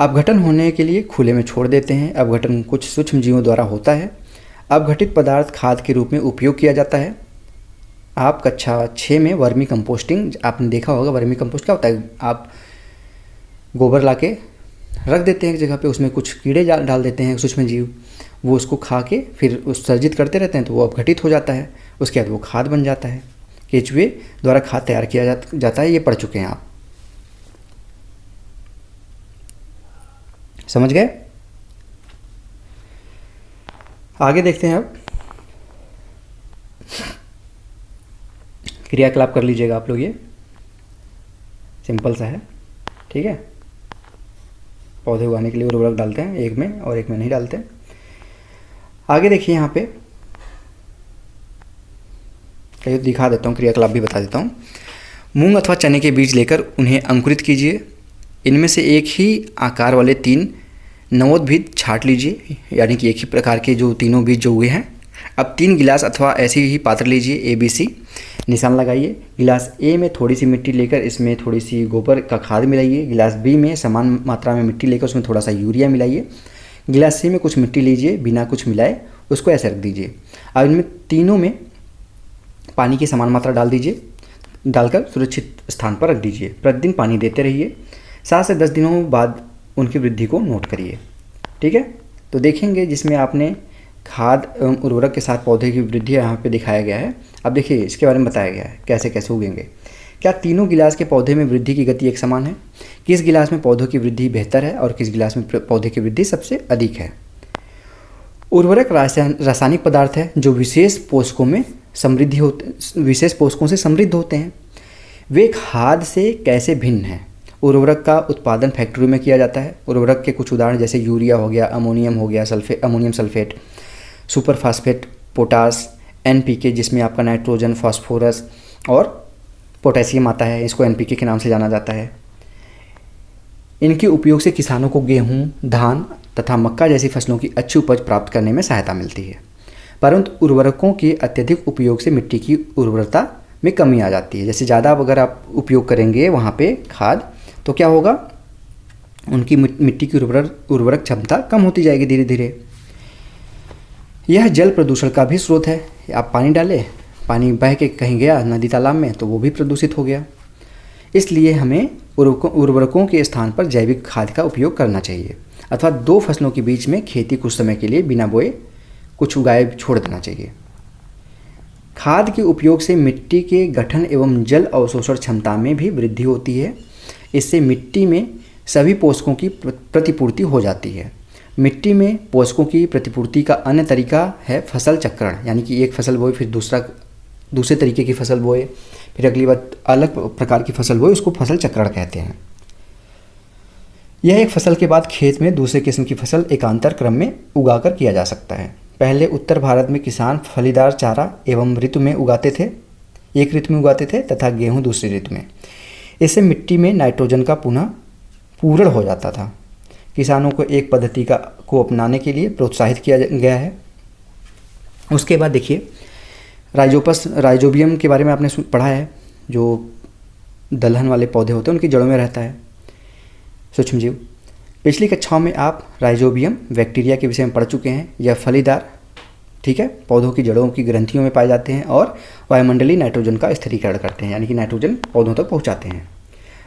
अपघटन होने के लिए खुले में छोड़ देते हैं। अपघटन कुछ सूक्ष्म जीवों द्वारा होता है। अपघटित पदार्थ खाद के रूप में उपयोग किया जाता है। आप कक्षा 6 में वर्मी कंपोस्टिंग आपने देखा होगा। वर्मी कंपोस्ट क्या होता है, आप गोबर लाके रख देते हैं एक जगह पे, उसमें कुछ कीड़े डाल देते हैं सूक्ष्म जीव, वो उसको खा के फिर उत्सर्जित करते रहते हैं तो वो अपघटित हो जाता है। उसके बाद वो खाद बन जाता है। केंचुए द्वारा खाद तैयार किया जाता है। ये पढ़ चुके हैं आप, समझ गए? आगे देखते हैं। अब क्रियाकलाप कर लीजिएगा आप लोग, ये सिंपल सा है, ठीक है। पौधे उगाने के लिए उर्वरक डालते हैं एक में और एक में नहीं डालते। आगे देखिए यहाँ पे कहीं दिखा देता हूँ, क्रियाकलाप भी बता देता हूँ। मूंग अथवा चने के बीज लेकर उन्हें अंकुरित कीजिए। इनमें से एक ही आकार वाले 3 नवोद्भिद छांट लीजिए, यानी कि एक ही प्रकार के जो तीनों बीज जो हुए हैं। अब 3 गिलास अथवा ऐसे ही पात्र लीजिए, ABC, निशान लगाइए। गिलास A में थोड़ी सी मिट्टी लेकर इसमें थोड़ी सी गोबर का खाद मिलाइए। गिलास B में समान मात्रा में मिट्टी लेकर उसमें थोड़ा सा यूरिया मिलाइए। गिलास C में कुछ मिट्टी लीजिए, बिना कुछ मिलाए उसको ऐसे रख दीजिए। अब इनमें तीनों में पानी की समान मात्रा डाल दीजिए, डालकर सुरक्षित स्थान पर रख दीजिए। प्रतिदिन पानी देते रहिए। 7 से 10 दिनों बाद उनकी वृद्धि को नोट करिए, ठीक है। तो देखेंगे जिसमें आपने खाद एवं उर्वरक के साथ पौधे की वृद्धि यहाँ पे दिखाया गया है। अब देखिए इसके बारे में बताया गया है कैसे कैसे उगेंगे। क्या तीनों गिलास के पौधे में वृद्धि की गति एक समान है? किस गिलास में पौधों की वृद्धि बेहतर है और किस गिलास में पौधे की वृद्धि सबसे अधिक है? उर्वरक रासायनिक पदार्थ है जो विशेष पोषकों से समृद्ध होते हैं। वे खाद से कैसे भिन्न हैं? उर्वरक का उत्पादन फैक्ट्री में किया जाता है। उर्वरक के कुछ उदाहरण जैसे यूरिया हो गया, अमोनियम हो गया, ammonium sulphate, super phosphate, potash, NPK जिसमें आपका नाइट्रोजन, फास्फोरस और पोटेशियम आता है, इसको एनपीके के नाम से जाना जाता है। इनके उपयोग से किसानों को गेहूँ, धान तथा मक्का जैसी फसलों की अच्छी उपज प्राप्त करने में सहायता मिलती है। परंतु उर्वरकों के अत्यधिक उपयोग से मिट्टी की उर्वरता में कमी आ जाती है। जैसे ज़्यादा अगर आप उपयोग करेंगे वहाँ पे खाद, तो क्या होगा, उनकी मिट्टी की उर्वरक क्षमता कम होती जाएगी धीरे धीरे। यह जल प्रदूषण का भी स्रोत है। आप पानी डालें, पानी बह के कहीं गया नदी तालाब में, तो वो भी प्रदूषित हो गया। इसलिए हमें उर्वरकों के स्थान पर जैविक खाद का उपयोग करना चाहिए, अथवा 2 फसलों के बीच में खेती कुछ समय के लिए बिना बोए कुछ उगाए छोड़ देना चाहिए। खाद के उपयोग से मिट्टी के गठन एवं जल अवशोषण क्षमता में भी वृद्धि होती है। इससे मिट्टी में सभी पोषकों की प्रतिपूर्ति हो जाती है। मिट्टी में पोषकों की प्रतिपूर्ति का अन्य तरीका है फसल चक्रण, यानी कि एक फसल बोए फिर दूसरे तरीके की फसल बोए, फिर अगली बार अलग प्रकार की फसल बोए, उसको फसल चक्रण कहते हैं। यह एक फसल के बाद खेत में दूसरे किस्म की फसल एकांतर क्रम में उगाकर किया जा सकता है। पहले उत्तर भारत में किसान फलीदार चारा एवं ऋतु में उगाते थे, एक ऋतु में उगाते थे तथा गेहूँ दूसरी ऋतु में। इससे मिट्टी में नाइट्रोजन का पुनः पूरण हो जाता था। किसानों को एक पद्धति को अपनाने के लिए प्रोत्साहित किया गया है। उसके बाद देखिए राइजोबियम के बारे में आपने पढ़ा है, जो दलहन वाले पौधे होते हैं उनकी जड़ों में रहता है, सूक्ष्म जीव। पिछली कक्षाओं में आप राइजोबियम बैक्टीरिया के विषय में पढ़ चुके हैं। यह फलीदार, ठीक है, पौधों की जड़ों की ग्रंथियों में पाए जाते हैं और वायुमंडलीय नाइट्रोजन का स्थिरीकरण करते हैं, यानी कि नाइट्रोजन पौधों तक पहुंचाते हैं।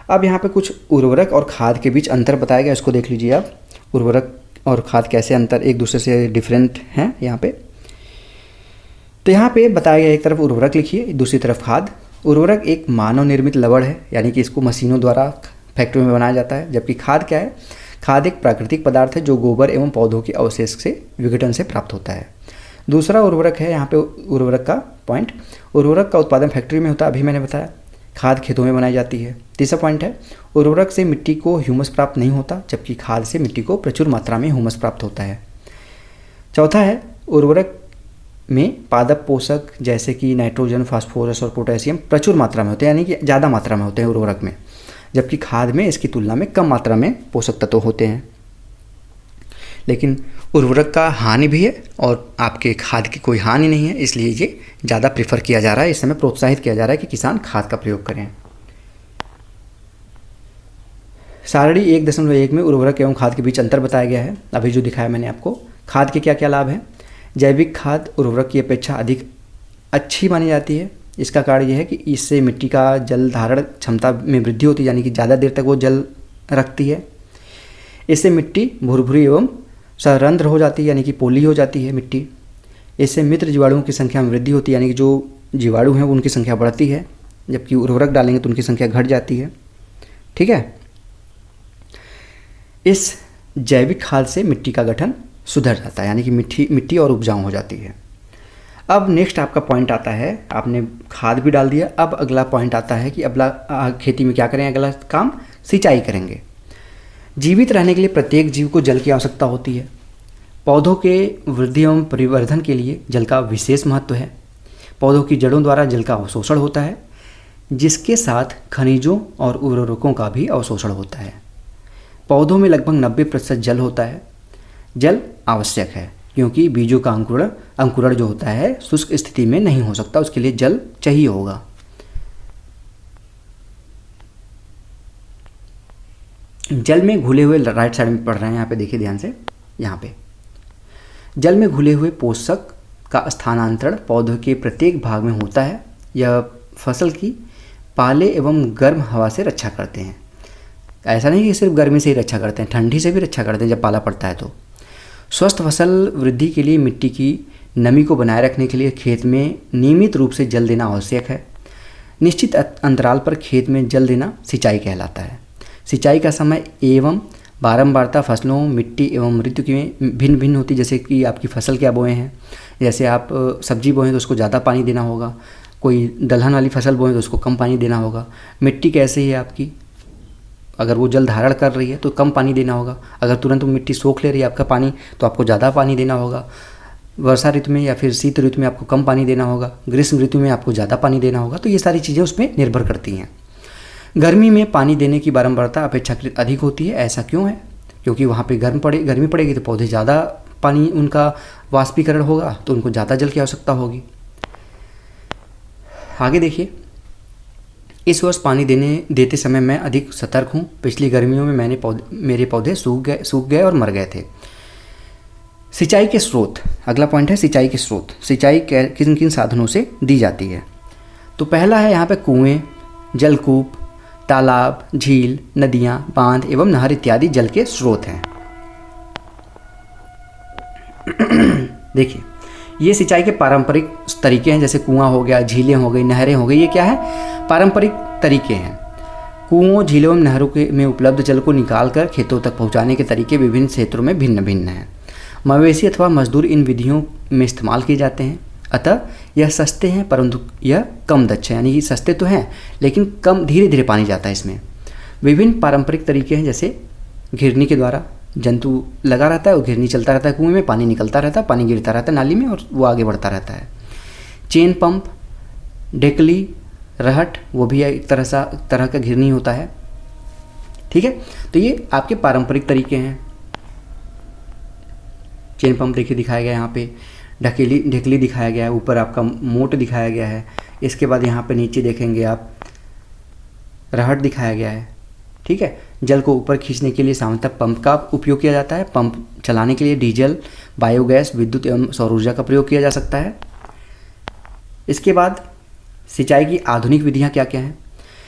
अब यहाँ पे कुछ उर्वरक और खाद के बीच अंतर बताया गया, इसको देख लीजिए आप। उर्वरक और खाद कैसे अंतर एक दूसरे से डिफरेंट हैं यहाँ पे। तो यहाँ पे बताया गया, एक तरफ उर्वरक लिखिए, दूसरी तरफ खाद। उर्वरक एक मानव निर्मित लवण है, यानी कि इसको मशीनों द्वारा फैक्ट्री में बनाया जाता है। जबकि खाद क्या है? खाद एक प्राकृतिक पदार्थ है जो गोबर एवं पौधों के अवशेष से विघटन से प्राप्त होता है। दूसरा उर्वरक है, यहाँ पे उर्वरक का पॉइंट, उर्वरक का उत्पादन फैक्ट्री में होता है, अभी मैंने बताया। खाद खेतों में बनाई जाती है। तीसरा पॉइंट है, उर्वरक से मिट्टी को ह्यूमस प्राप्त नहीं होता, जबकि खाद से मिट्टी को प्रचुर मात्रा में ह्यूमस प्राप्त होता है। चौथा है, उर्वरक में पादप पोषक जैसे कि नाइट्रोजन, फास्फोरस और पोटेशियम प्रचुर मात्रा में होते हैं, यानी कि ज़्यादा मात्रा में होते हैं उर्वरक में, जबकि खाद में इसकी तुलना में कम मात्रा में पोषक तत्व होते हैं। लेकिन उर्वरक का हानि भी है और आपके खाद की कोई हानि नहीं है, इसलिए ये ज़्यादा प्रेफर किया जा रहा है, इस समय प्रोत्साहित किया जा रहा है कि किसान खाद का प्रयोग करें। सारणी 1.1 में उर्वरक एवं खाद के बीच अंतर बताया गया है, अभी जो दिखाया मैंने आपको। खाद के क्या क्या लाभ हैं? जैविक खाद उर्वरक की अपेक्षा अधिक अच्छी मानी जाती है। इसका कारण यह है कि इससे मिट्टी का जल धारण क्षमता में वृद्धि होती है, यानी कि ज़्यादा देर तक वो जल रखती है। इससे मिट्टी भुरभुरी एवं सरंध्र हो जाती है, यानी कि पोली हो जाती है मिट्टी। इससे मित्र जीवाणुओं की संख्या में वृद्धि होती है, यानी कि जो जीवाणु हैं उनकी संख्या बढ़ती है, जबकि उर्वरक डालेंगे तो उनकी संख्या घट जाती है। ठीक है, इस जैविक खाद से मिट्टी का गठन सुधर जाता है, यानी कि मिट्टी और उपजाऊ हो जाती है। अब नेक्स्ट आपका पॉइंट आता है, आपने खाद भी डाल दिया, अब अगला पॉइंट आता है कि अगला खेती में क्या करें? अगला काम सिंचाई करेंगे। जीवित रहने के लिए प्रत्येक जीव को जल की आवश्यकता होती है। पौधों के वृद्धि एवं परिवर्धन के लिए जल का विशेष महत्व है। पौधों की जड़ों द्वारा जल का अवशोषण होता है, जिसके साथ खनिजों और उर्वरकों का भी अवशोषण होता है। पौधों में लगभग 90% जल होता है। जल आवश्यक है क्योंकि बीजों का अंकुरण जो होता है शुष्क स्थिति में नहीं हो सकता, उसके लिए जल चाहिए होगा। जल में घुले हुए, राइट साइड में पढ़ रहे हैं, यहाँ पे देखिए ध्यान से, यहाँ पे जल में घुले हुए पोषक का स्थानांतरण पौधों के प्रत्येक भाग में होता है। यह फसल की पाले एवं गर्म हवा से रक्षा करते हैं। ऐसा नहीं कि सिर्फ गर्मी से ही रक्षा करते हैं, ठंडी से भी रक्षा करते हैं जब पाला पड़ता है तो। स्वस्थ फसल वृद्धि के लिए मिट्टी की नमी को बनाए रखने के लिए खेत में नियमित रूप से जल देना आवश्यक है। निश्चित अंतराल पर खेत में जल देना सिंचाई कहलाता है। सिंचाई का समय एवं बारंबारता फसलों, मिट्टी एवं ऋतु की भिन्न भिन्न होती है। जैसे कि आपकी फसल क्या बोए हैं, जैसे आप सब्जी बोए हैं तो उसको ज़्यादा पानी देना होगा, कोई दलहन वाली फसल बोएं तो उसको कम पानी देना होगा। मिट्टी कैसी है आपकी, अगर वो जल धारण कर रही है तो कम पानी देना होगा। अगर तुरंत वो मिट्टी सोख ले रही है आपका पानी तो आपको ज़्यादा पानी देना होगा। वर्षा ऋतु में या फिर शीत ऋतु में आपको कम पानी देना होगा, ग्रीष्म ऋतु में आपको ज़्यादा पानी देना होगा। तो ये सारी चीज़ें उसमें निर्भर करती हैं। गर्मी में पानी देने की बारंबारता अपेक्षाकृत अधिक होती है। ऐसा क्यों है? क्योंकि वहाँ पे गर्मी पड़ेगी तो पौधे ज़्यादा पानी, उनका वाष्पीकरण होगा तो उनको ज़्यादा जल की आवश्यकता होगी। आगे देखिए, इस वर्ष पानी देते समय मैं अधिक सतर्क हूँ। पिछली गर्मियों में मेरे पौधे सूख गए और मर गए थे। सिंचाई के स्रोत, अगला पॉइंट है सिंचाई के स्रोत। सिंचाई किन किन साधनों से दी जाती है? तो पहला है यहाँ पे कुएँ, जलकूप, तालाब, झील, नदियाँ, बांध एवं नहर इत्यादि जल के स्रोत हैं। देखिए, ये सिंचाई के पारंपरिक तरीके हैं, जैसे कुआं हो गया, झीलें हो गई, नहरें हो गई। ये क्या है? पारंपरिक तरीके हैं। कुओं, झीलों एवं नहरों में उपलब्ध जल को निकालकर खेतों तक पहुंचाने के तरीके विभिन्न क्षेत्रों में भिन्न भिन्न हैं। मवेशी अथवा मजदूर इन विधियों में इस्तेमाल किए जाते हैं। अतः यह सस्ते हैं परंतु यह कम दक्ष है, यानी कि सस्ते तो हैं लेकिन कम धीरे धीरे पानी जाता है इसमें। विभिन्न पारंपरिक तरीके हैं, जैसे घिरनी के द्वारा जंतु लगा रहता है और घिरनी चलता रहता है, कुएं में पानी निकलता रहता है, पानी गिरता रहता है नाली में और वो आगे बढ़ता रहता है। चेन पंप, ढेकली, रहट, वो भी एक तरह का घिरनी होता है। ठीक है, तो ये आपके पारंपरिक तरीके हैं। चेन पंप देखिए दिखाया गया है यहाँ पे, ढेकली दिखाया गया है, ऊपर आपका मोट दिखाया गया है। इसके बाद यहाँ पे नीचे देखेंगे आप रहट दिखाया गया है। ठीक है, जल को ऊपर खींचने के लिए सामान्यतः पंप का उपयोग किया जाता है। पंप चलाने के लिए डीजल, बायोगैस, विद्युत एवं सौर ऊर्जा का प्रयोग किया जा सकता है। इसके बाद सिंचाई की आधुनिक विधियाँ क्या क्या हैं?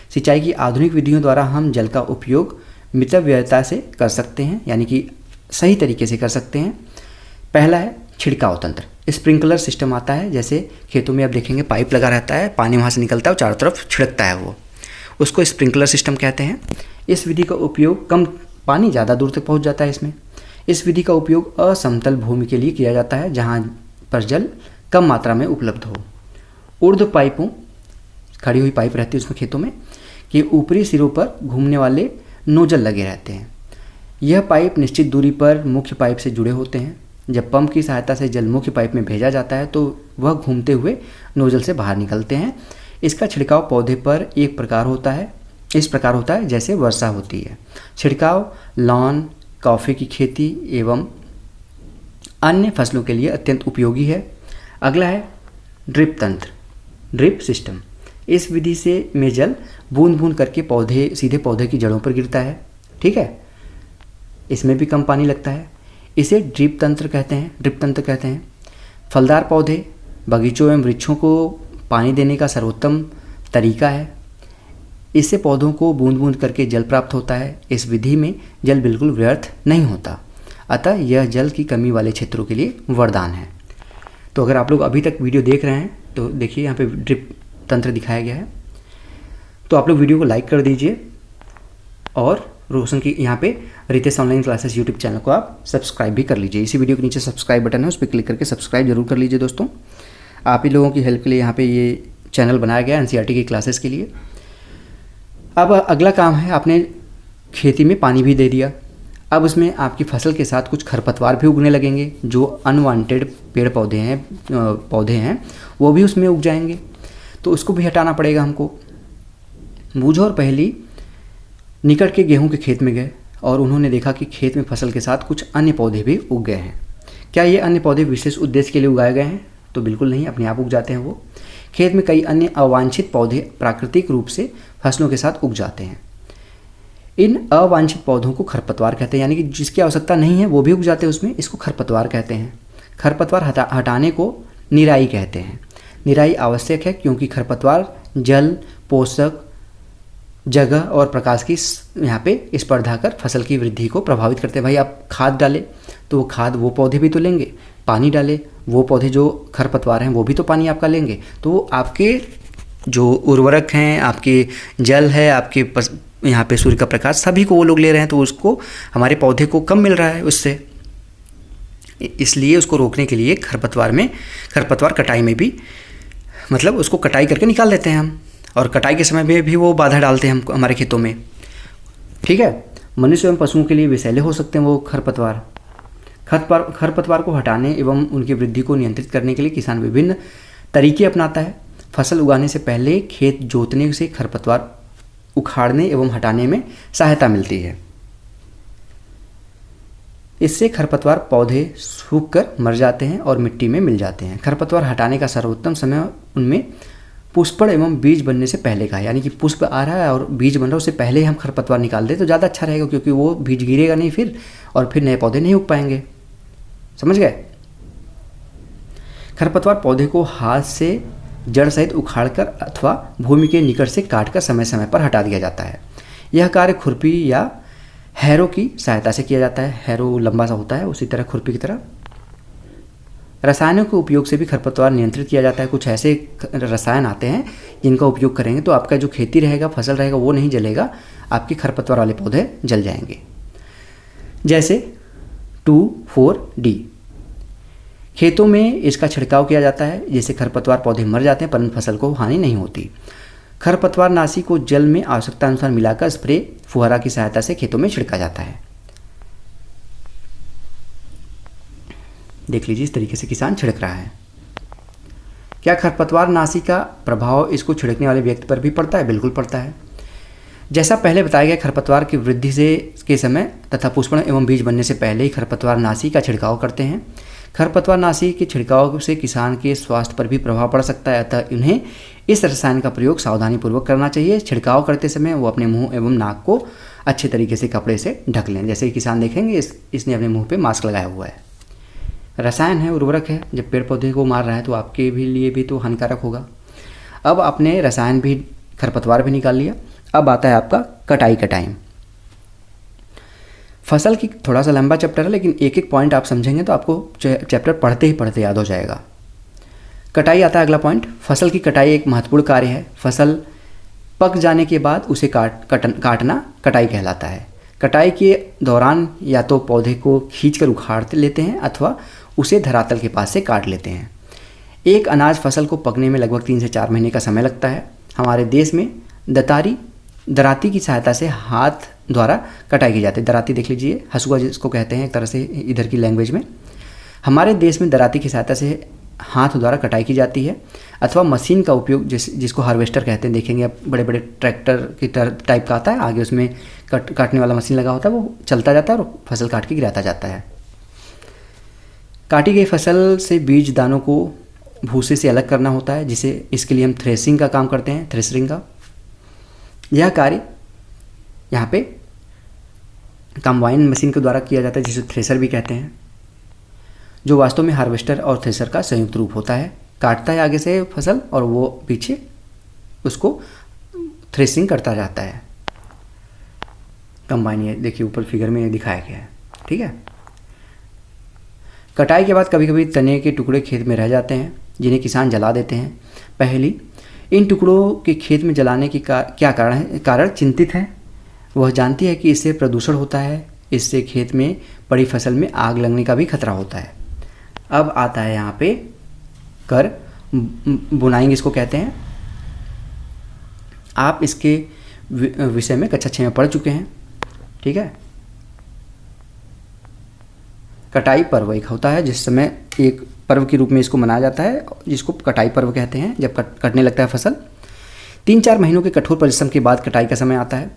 सिंचाई की आधुनिक विधियों द्वारा हम जल का उपयोग मितव्ययता से कर सकते हैं, यानी कि सही तरीके से कर सकते हैं। पहला है छिड़काव तंत्र। स्प्रिंकलर सिस्टम आता है, जैसे खेतों में आप देखेंगे पाइप लगा रहता है, पानी वहाँ से निकलता है और चारों तरफ छिड़कता है, वो उसको स्प्रिंकलर सिस्टम कहते हैं। इस विधि का उपयोग कम पानी ज़्यादा दूर तक पहुँच जाता है इसमें। इस विधि का उपयोग असमतल भूमि के लिए किया जाता है, जहाँ पर जल कम मात्रा में उपलब्ध हो। ऊर्ध्व पाइपों, खड़ी हुई पाइप रहती है उसमें खेतों में, कि ऊपरी सिरों पर घूमने वाले नोजल लगे रहते हैं। यह पाइप निश्चित दूरी पर मुख्य पाइप से जुड़े होते हैं। जब पंप की सहायता से जल मुख्य पाइप में भेजा जाता है तो वह घूमते हुए नोजल से बाहर निकलते हैं। इसका छिड़काव पौधे पर इस प्रकार होता है जैसे वर्षा होती है। छिड़काव लॉन, कॉफ़ी की खेती एवं अन्य फसलों के लिए अत्यंत उपयोगी है। अगला है ड्रिप तंत्र, ड्रिप सिस्टम। इस विधि से में जल बूंद बूंद करके सीधे पौधे की जड़ों पर गिरता है। ठीक है, इसमें भी कम पानी लगता है। इसे ड्रिप तंत्र कहते हैं। फलदार पौधे, बगीचों एवं वृक्षों को पानी देने का सर्वोत्तम तरीका है। इससे पौधों को बूंद बूंद करके जल प्राप्त होता है। इस विधि में जल बिल्कुल व्यर्थ नहीं होता, अतः यह जल की कमी वाले क्षेत्रों के लिए वरदान है। तो अगर आप लोग अभी तक वीडियो देख रहे हैं तो देखिए यहाँ पे ड्रिप तंत्र दिखाया गया है। तो आप लोग वीडियो को लाइक कर दीजिए और रोशन की यहाँ पे Ritesh online classes YouTube channel को आप सब्सक्राइब भी कर लीजिए। इसी वीडियो के नीचे सब्सक्राइब बटन है, उस पर क्लिक करके सब्सक्राइब जरूर कर लीजिए दोस्तों। आप ही लोगों की हेल्प के लिए यहाँ पे ये चैनल बनाया गया एनसीईआरटी की क्लासेस के लिए। अब अगला काम है, आपने खेती में पानी भी दे दिया, अब उसमें आपकी फसल के साथ कुछ खरपतवार भी उगने लगेंगे। जो अनवांटेड पेड़ पौधे हैं वो भी उसमें उग जाएंगे, तो उसको भी हटाना पड़ेगा हमको। बूझो और पहली निकट के गेहूं के खेत में गए और उन्होंने देखा कि खेत में फसल के साथ कुछ अन्य पौधे भी उग गए हैं। क्या ये अन्य पौधे विशेष उद्देश्य के लिए उगाए गए हैं? तो बिल्कुल नहीं, अपने आप उग जाते हैं वो। खेत में कई अन्य अवांछित पौधे प्राकृतिक रूप से फसलों के साथ उग जाते हैं। इन अवांछित पौधों को खरपतवार कहते हैं, यानी कि जिसकी आवश्यकता नहीं है वो भी उग जाते हैं उसमें, इसको खरपतवार कहते हैं। खरपतवार हटाने को निराई कहते हैं। निराई आवश्यक है क्योंकि खरपतवार जल, पोषक, जगह और प्रकाश की यहाँ पे स्पर्धा कर फसल की वृद्धि को प्रभावित करते हैं। भाई आप खाद डालें तो वो खाद वो पौधे भी तो लेंगे, पानी डालें वो पौधे जो खरपतवार हैं वो भी तो पानी आपका लेंगे। तो आपके जो उर्वरक हैं, आपके जल है, आपके यहाँ पे सूर्य का प्रकाश, सभी को वो लोग ले रहे हैं, तो उसको हमारे पौधे को कम मिल रहा है उससे। इसलिए उसको रोकने के लिए खरपतवार कटाई में भी मतलब उसको कटाई करके निकाल देते हैं हम, और कटाई के समय में भी वो बाधा डालते हैं हम हमारे खेतों में। ठीक है। मनुष्य एवं पशुओं के लिए विषैले हो सकते हैं वो खरपतवार। खरपतवार को हटाने एवं उनकी वृद्धि को नियंत्रित करने के लिए किसान विभिन्न तरीके अपनाता है। फसल उगाने से पहले खेत जोतने से खरपतवार उखाड़ने एवं हटाने में सहायता मिलती है। इससे खरपतवार पौधे सूखकर मर जाते हैं और मिट्टी में मिल जाते हैं। खरपतवार हटाने का सर्वोत्तम समय उनमें पुष्पण एवं बीज बनने से पहले का है, यानी कि पुष्प आ रहा है और बीज बन रहा है, उससे पहले ही हम खरपतवार निकाल दें तो ज़्यादा अच्छा रहेगा, क्योंकि वो बीज गिरेगा नहीं फिर, और फिर नए पौधे नहीं उग पाएंगे। समझ गए। खरपतवार पौधे को हाथ से जड़ सहित उखाड़कर अथवा भूमि के निकट से काटकर समय समय पर हटा दिया जाता है। यह कार्य खुरपी या हैरो की सहायता से किया जाता है। हैरो लंबा सा होता है, उसी तरह खुरपी की तरह। रसायनों के उपयोग से भी खरपतवार नियंत्रित किया जाता है। कुछ ऐसे रसायन आते हैं जिनका उपयोग करेंगे तो आपका जो खेती रहेगा, फसल रहेगा, वो नहीं जलेगा, आपके खरपतवार वाले पौधे जल जाएंगे। जैसे 2,4-D। खेतों में इसका छिड़काव किया जाता है, जिससे खरपतवार पौधे मर जाते हैं परंतु फसल को हानि नहीं होती। खरपतवार नाशी को जल में आवश्यकता अनुसार मिलाकर स्प्रे फुहारा की सहायता से खेतों में छिड़का जाता है। देख लीजिए, इस तरीके से किसान छिड़क रहा है। क्या खरपतवार नाशी का प्रभाव इसको छिड़कने वाले व्यक्ति पर भी पड़ता है? बिल्कुल पड़ता है। जैसा पहले बताया गया, खरपतवार की वृद्धि से के समय तथा पुष्पण एवं बीज बनने से पहले ही खरपतवार नाशी का छिड़काव करते हैं। खरपतवार नाशी के छिड़काव से किसान के स्वास्थ्य पर भी प्रभाव पड़ सकता है, अतः उन्हें इस रसायन का प्रयोग सावधानीपूर्वक करना चाहिए। छिड़काव करते समय वो अपने मुंह एवं नाक को अच्छे तरीके से कपड़े से ढक लें। जैसे कि किसान देखेंगे, इसने अपने मुंह पे मास्क लगाया हुआ है। रसायन है, उर्वरक है, जब पेड़ पौधे को मार रहा है तो आपके भी लिए भी तो हानिकारक होगा। अब आपने रसायन भी, खरपतवार भी निकाल लिया। अब आता है आपका कटाई का टाइम। फसल की थोड़ा सा लंबा चैप्टर है, लेकिन एक एक पॉइंट आप समझेंगे तो आपको चैप्टर पढ़ते ही पढ़ते याद हो जाएगा। कटाई आता है अगला पॉइंट। फसल की कटाई एक महत्वपूर्ण कार्य है। फसल पक जाने के बाद उसे काटना कटाई कहलाता है। कटाई के दौरान या तो पौधे को खींचकर उखाड़ लेते हैं अथवा उसे धरातल के पास से काट लेते हैं। एक अनाज फसल को पकने में लगभग 3 से 4 महीने का समय लगता है। हमारे देश में दराती की सहायता से हाथ द्वारा कटाई की जाती है। दराती देख लीजिए, हसुआ जिसको कहते हैं एक तरह से इधर की लैंग्वेज में। हमारे देश में दराती की सहायता से हाथ द्वारा कटाई की जाती है, अथवा मशीन का उपयोग जिसको हार्वेस्टर कहते हैं। देखेंगे आप, बड़े बड़े ट्रैक्टर की टाइप का आता है, आगे उसमें काटने वाला मशीन लगा होता है, वो चलता जाता है और फसल काट के गिराता जाता है। काटी गई फसल से बीज दानों को भूसे से अलग करना होता है, इसके लिए हम थ्रेसिंग का काम करते हैं, थ्रेसरिंग का। यह कार्य यहाँ पे कंबाइन मशीन के द्वारा किया जाता है, जिसे थ्रेसर भी कहते हैं, जो वास्तव में हार्वेस्टर और थ्रेसर का संयुक्त रूप होता है। काटता है आगे से फसल और वो पीछे उसको थ्रेसिंग करता जाता है। कंबाइन, ये देखिए ऊपर फिगर में ये दिखाया गया है। ठीक है। कटाई के बाद कभी कभी तने के टुकड़े खेत में रह जाते हैं, जिन्हें किसान जला देते हैं। पहली, इन टुकड़ों के खेत में जलाने की क्या कारण चिंतित है। वह जानती है कि इससे प्रदूषण होता है, इससे खेत में पड़ी फसल में आग लगने का भी खतरा होता है। अब आता है यहाँ पे बुनाई इसको कहते हैं। आप इसके विषय में कक्षा 6 में पढ़ चुके हैं। ठीक है। कटाई पर्व एक होता है, जिस समय एक पर्व के रूप में इसको मनाया जाता है, जिसको कटाई पर्व कहते हैं, जब कटने लगता है फसल। 3-4 महीनों के कठोर परिश्रम के बाद कटाई का समय आता है।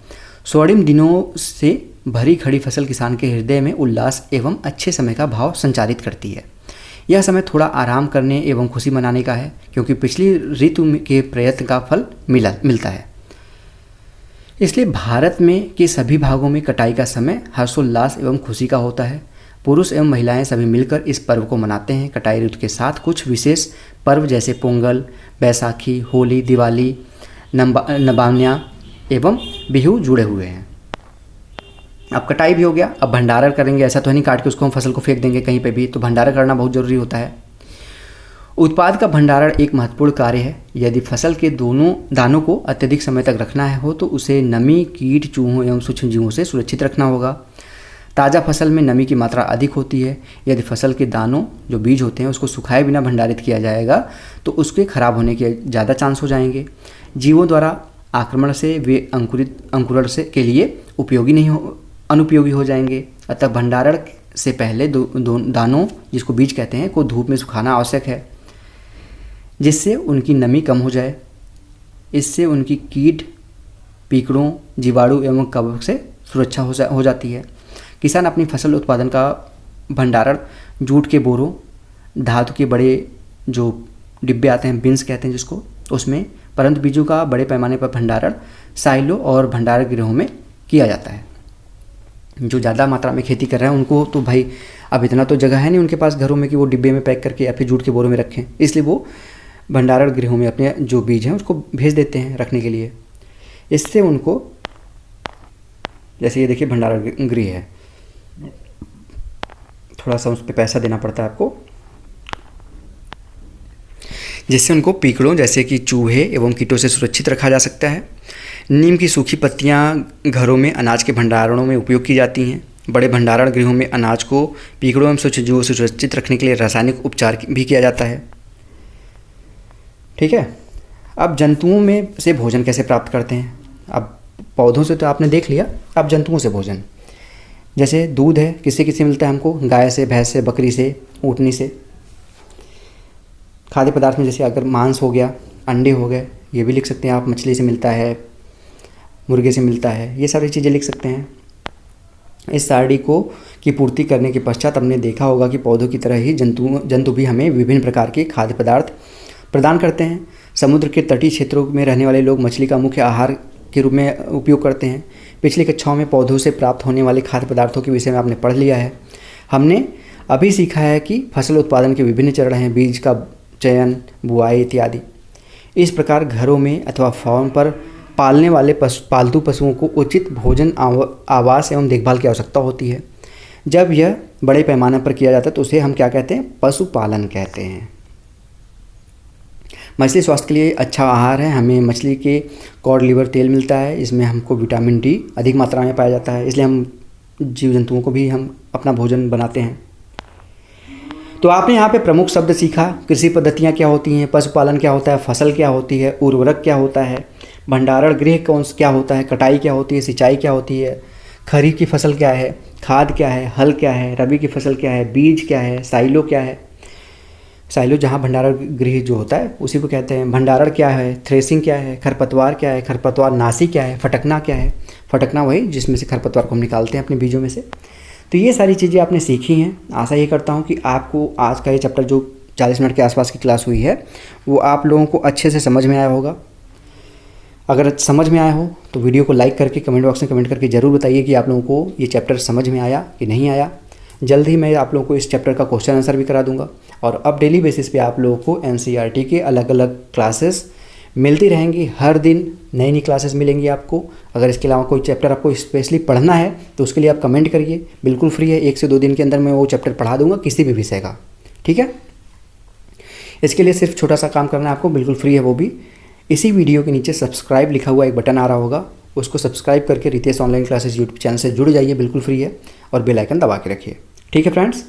स्वर्णिम दिनों से भरी खड़ी फसल किसान के हृदय में उल्लास एवं अच्छे समय का भाव संचारित करती है। यह समय थोड़ा आराम करने एवं खुशी मनाने का है, क्योंकि पिछली ऋतु के प्रयत्न का फल मिलता है। इसलिए भारत में के सभी भागों में कटाई का समय हर्षोल्लास एवं खुशी का होता है। पुरुष एवं महिलाएं सभी मिलकर इस पर्व को मनाते हैं। कटाई ऋतु के साथ कुछ विशेष पर्व जैसे पोंगल, बैसाखी, होली, दिवाली, नबान्या एवं बिहू जुड़े हुए हैं। अब कटाई भी हो गया, अब भंडारण करेंगे। ऐसा तो नहीं काट के उसको हम फसल को फेंक देंगे कहीं पे भी, तो भंडारण करना बहुत ज़रूरी होता है। उत्पाद का भंडारण एक महत्वपूर्ण कार्य है। यदि फसल के दोनों दानों को अत्यधिक समय तक रखना हो तो उसे नमी, कीट, चूहों एवं सूक्ष्म जीवों से सुरक्षित रखना होगा। ताज़ा फसल में नमी की मात्रा अधिक होती है। यदि फसल के दानों जो बीज होते हैं उसको सुखाए बिना भंडारित किया जाएगा तो उसके खराब होने के ज़्यादा चांस हो जाएंगे। जीवों द्वारा आक्रमण से वे अंकुरण से के लिए अनुपयोगी हो जाएंगे। अतः भंडारण से पहले दानों, जिसको बीज कहते हैं, को धूप में सुखाना आवश्यक है, जिससे उनकी नमी कम हो जाए। इससे उनकी कीट, पीकड़ों, जीवाणु एवं कवक से सुरक्षा हो जाती है। किसान अपनी फसल उत्पादन का भंडारण जूट के बोरों, धातु के बड़े जो डिब्बे आते हैं, बिन्स कहते हैं जिसको, उसमें, परंतु बीजों का बड़े पैमाने पर भंडारण साइलो और भंडारण गृहों में किया जाता है। जो ज़्यादा मात्रा में खेती कर रहे हैं उनको तो भाई अब इतना तो जगह है नहीं उनके पास घरों में कि वो डिब्बे में पैक करके या फिर जूट के बोरों में रखें, इसलिए वो भंडारण गृहों में अपने जो बीज हैं उसको भेज देते हैं रखने के लिए। इससे उनको, जैसे ये देखिए भंडारण गृह है, थोड़ा सा उस पर पैसा देना पड़ता है आपको, जिससे उनको पीकड़ों जैसे कि चूहे एवं कीटों से सुरक्षित रखा जा सकता है। नीम की सूखी पत्तियां घरों में अनाज के भंडारणों में उपयोग की जाती हैं। बड़े भंडारण गृहों में अनाज को पीकड़ों एवं सूक्ष्मजीवों से सुरक्षित रखने के लिए रासायनिक उपचार भी किया जाता है। ठीक है। अब जंतुओं में से भोजन कैसे प्राप्त करते हैं? अब पौधों से तो आपने देख लिया, अब जंतुओं से भोजन, जैसे दूध है, किससे किससे मिलता है हमको? गाय से, भैंस से, बकरी से, ऊँटनी से। खाद्य पदार्थ में जैसे अगर मांस हो गया, अंडे हो गए, ये भी लिख सकते हैं आप। मछली से मिलता है, मुर्गे से मिलता है, ये सारी चीज़ें लिख सकते हैं। इस सारणी की पूर्ति करने के पश्चात हमने देखा होगा कि पौधों की तरह ही जंतु भी हमें विभिन्न प्रकार के खाद्य पदार्थ प्रदान करते हैं। समुद्र के तटीय क्षेत्रों में रहने वाले लोग मछली का मुख्य आहार के रूप में उपयोग करते हैं। पिछली कक्षाओं में पौधों से प्राप्त होने वाले खाद्य पदार्थों के विषय में आपने पढ़ लिया है। हमने अभी सीखा है कि फसल उत्पादन के विभिन्न चरण हैं, बीज का चयन, बुआई इत्यादि। इस प्रकार घरों में अथवा फार्म पर पालने वाले पालतू पशुओं को उचित भोजन, आवास एवं देखभाल की आवश्यकता होती है। जब यह बड़े पैमाने पर किया जाता है तो उसे हम क्या कहते हैं? पशुपालन कहते हैं। मछली स्वास्थ्य के लिए अच्छा आहार है। हमें मछली के कॉड लिवर तेल मिलता है, इसमें हमको विटामिन डी अधिक मात्रा में पाया जाता है, इसलिए हम जीव जंतुओं को भी हम अपना भोजन बनाते हैं। तो आपने यहाँ पे प्रमुख शब्द सीखा। कृषि पद्धतियाँ क्या होती हैं, पशुपालन क्या होता है, फसल क्या होती है, उर्वरक क्या होता है, भंडारण गृह क्या होता है, कटाई क्या होती है, सिंचाई क्या होती है, खरीफ की फसल क्या है, खाद क्या है, हल क्या है, रबी की फसल क्या है, बीज क्या है, साइलो क्या है। साइलो जहाँ भंडारण गृह जो होता है उसी को कहते हैं। भंडारण क्या है, थ्रेसिंग क्या है, खरपतवार क्या है, खरपतवार नाशी क्या है, फटकना क्या है। फटकना वही जिसमें से खरपतवार को हम निकालते हैं अपने बीजों में से। तो ये सारी चीज़ें आपने सीखी हैं। आशा ये करता हूँ कि आपको आज का ये चैप्टर जो 40 मिनट के आसपास की क्लास हुई है वो आप लोगों को अच्छे से समझ में आया होगा। अगर समझ में आया हो तो वीडियो को लाइक करके कमेंट बॉक्स में कमेंट करके ज़रूर बताइए कि आप लोगों को ये चैप्टर समझ में आया कि नहीं आया। जल्द ही मैं आप लोगों को इस चैप्टर का क्वेश्चन आंसर भी करा दूंगा। और अब डेली बेसिस पे आप लोगों को एनसीईआरटी के अलग अलग क्लासेस मिलती रहेंगी। हर दिन नई नई क्लासेस मिलेंगी आपको। अगर इसके अलावा कोई चैप्टर आपको स्पेशली पढ़ना है तो उसके लिए आप कमेंट करिए, बिल्कुल फ्री है। 1 से 2 दिन के अंदर मैं वो चैप्टर पढ़ा दूंगा किसी भी विषय का। ठीक है, इसके लिए सिर्फ छोटा सा काम करना है आपको, बिल्कुल फ्री है वो भी। इसी वीडियो के नीचे सब्सक्राइब लिखा हुआ एक बटन आ रहा होगा, उसको सब्सक्राइब करके Ritesh online classes YouTube channel से जुड़ जाइए, बिल्कुल फ्री है। और बेल आइकन दबा के रखिए। ठीक है फ्रेंड्स,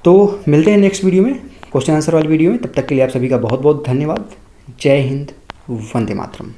तो मिलते हैं नेक्स्ट वीडियो में, क्वेश्चन आंसर वाली वीडियो में। तब तक के लिए आप सभी का बहुत बहुत धन्यवाद। जय हिंद, वंदे मातरम।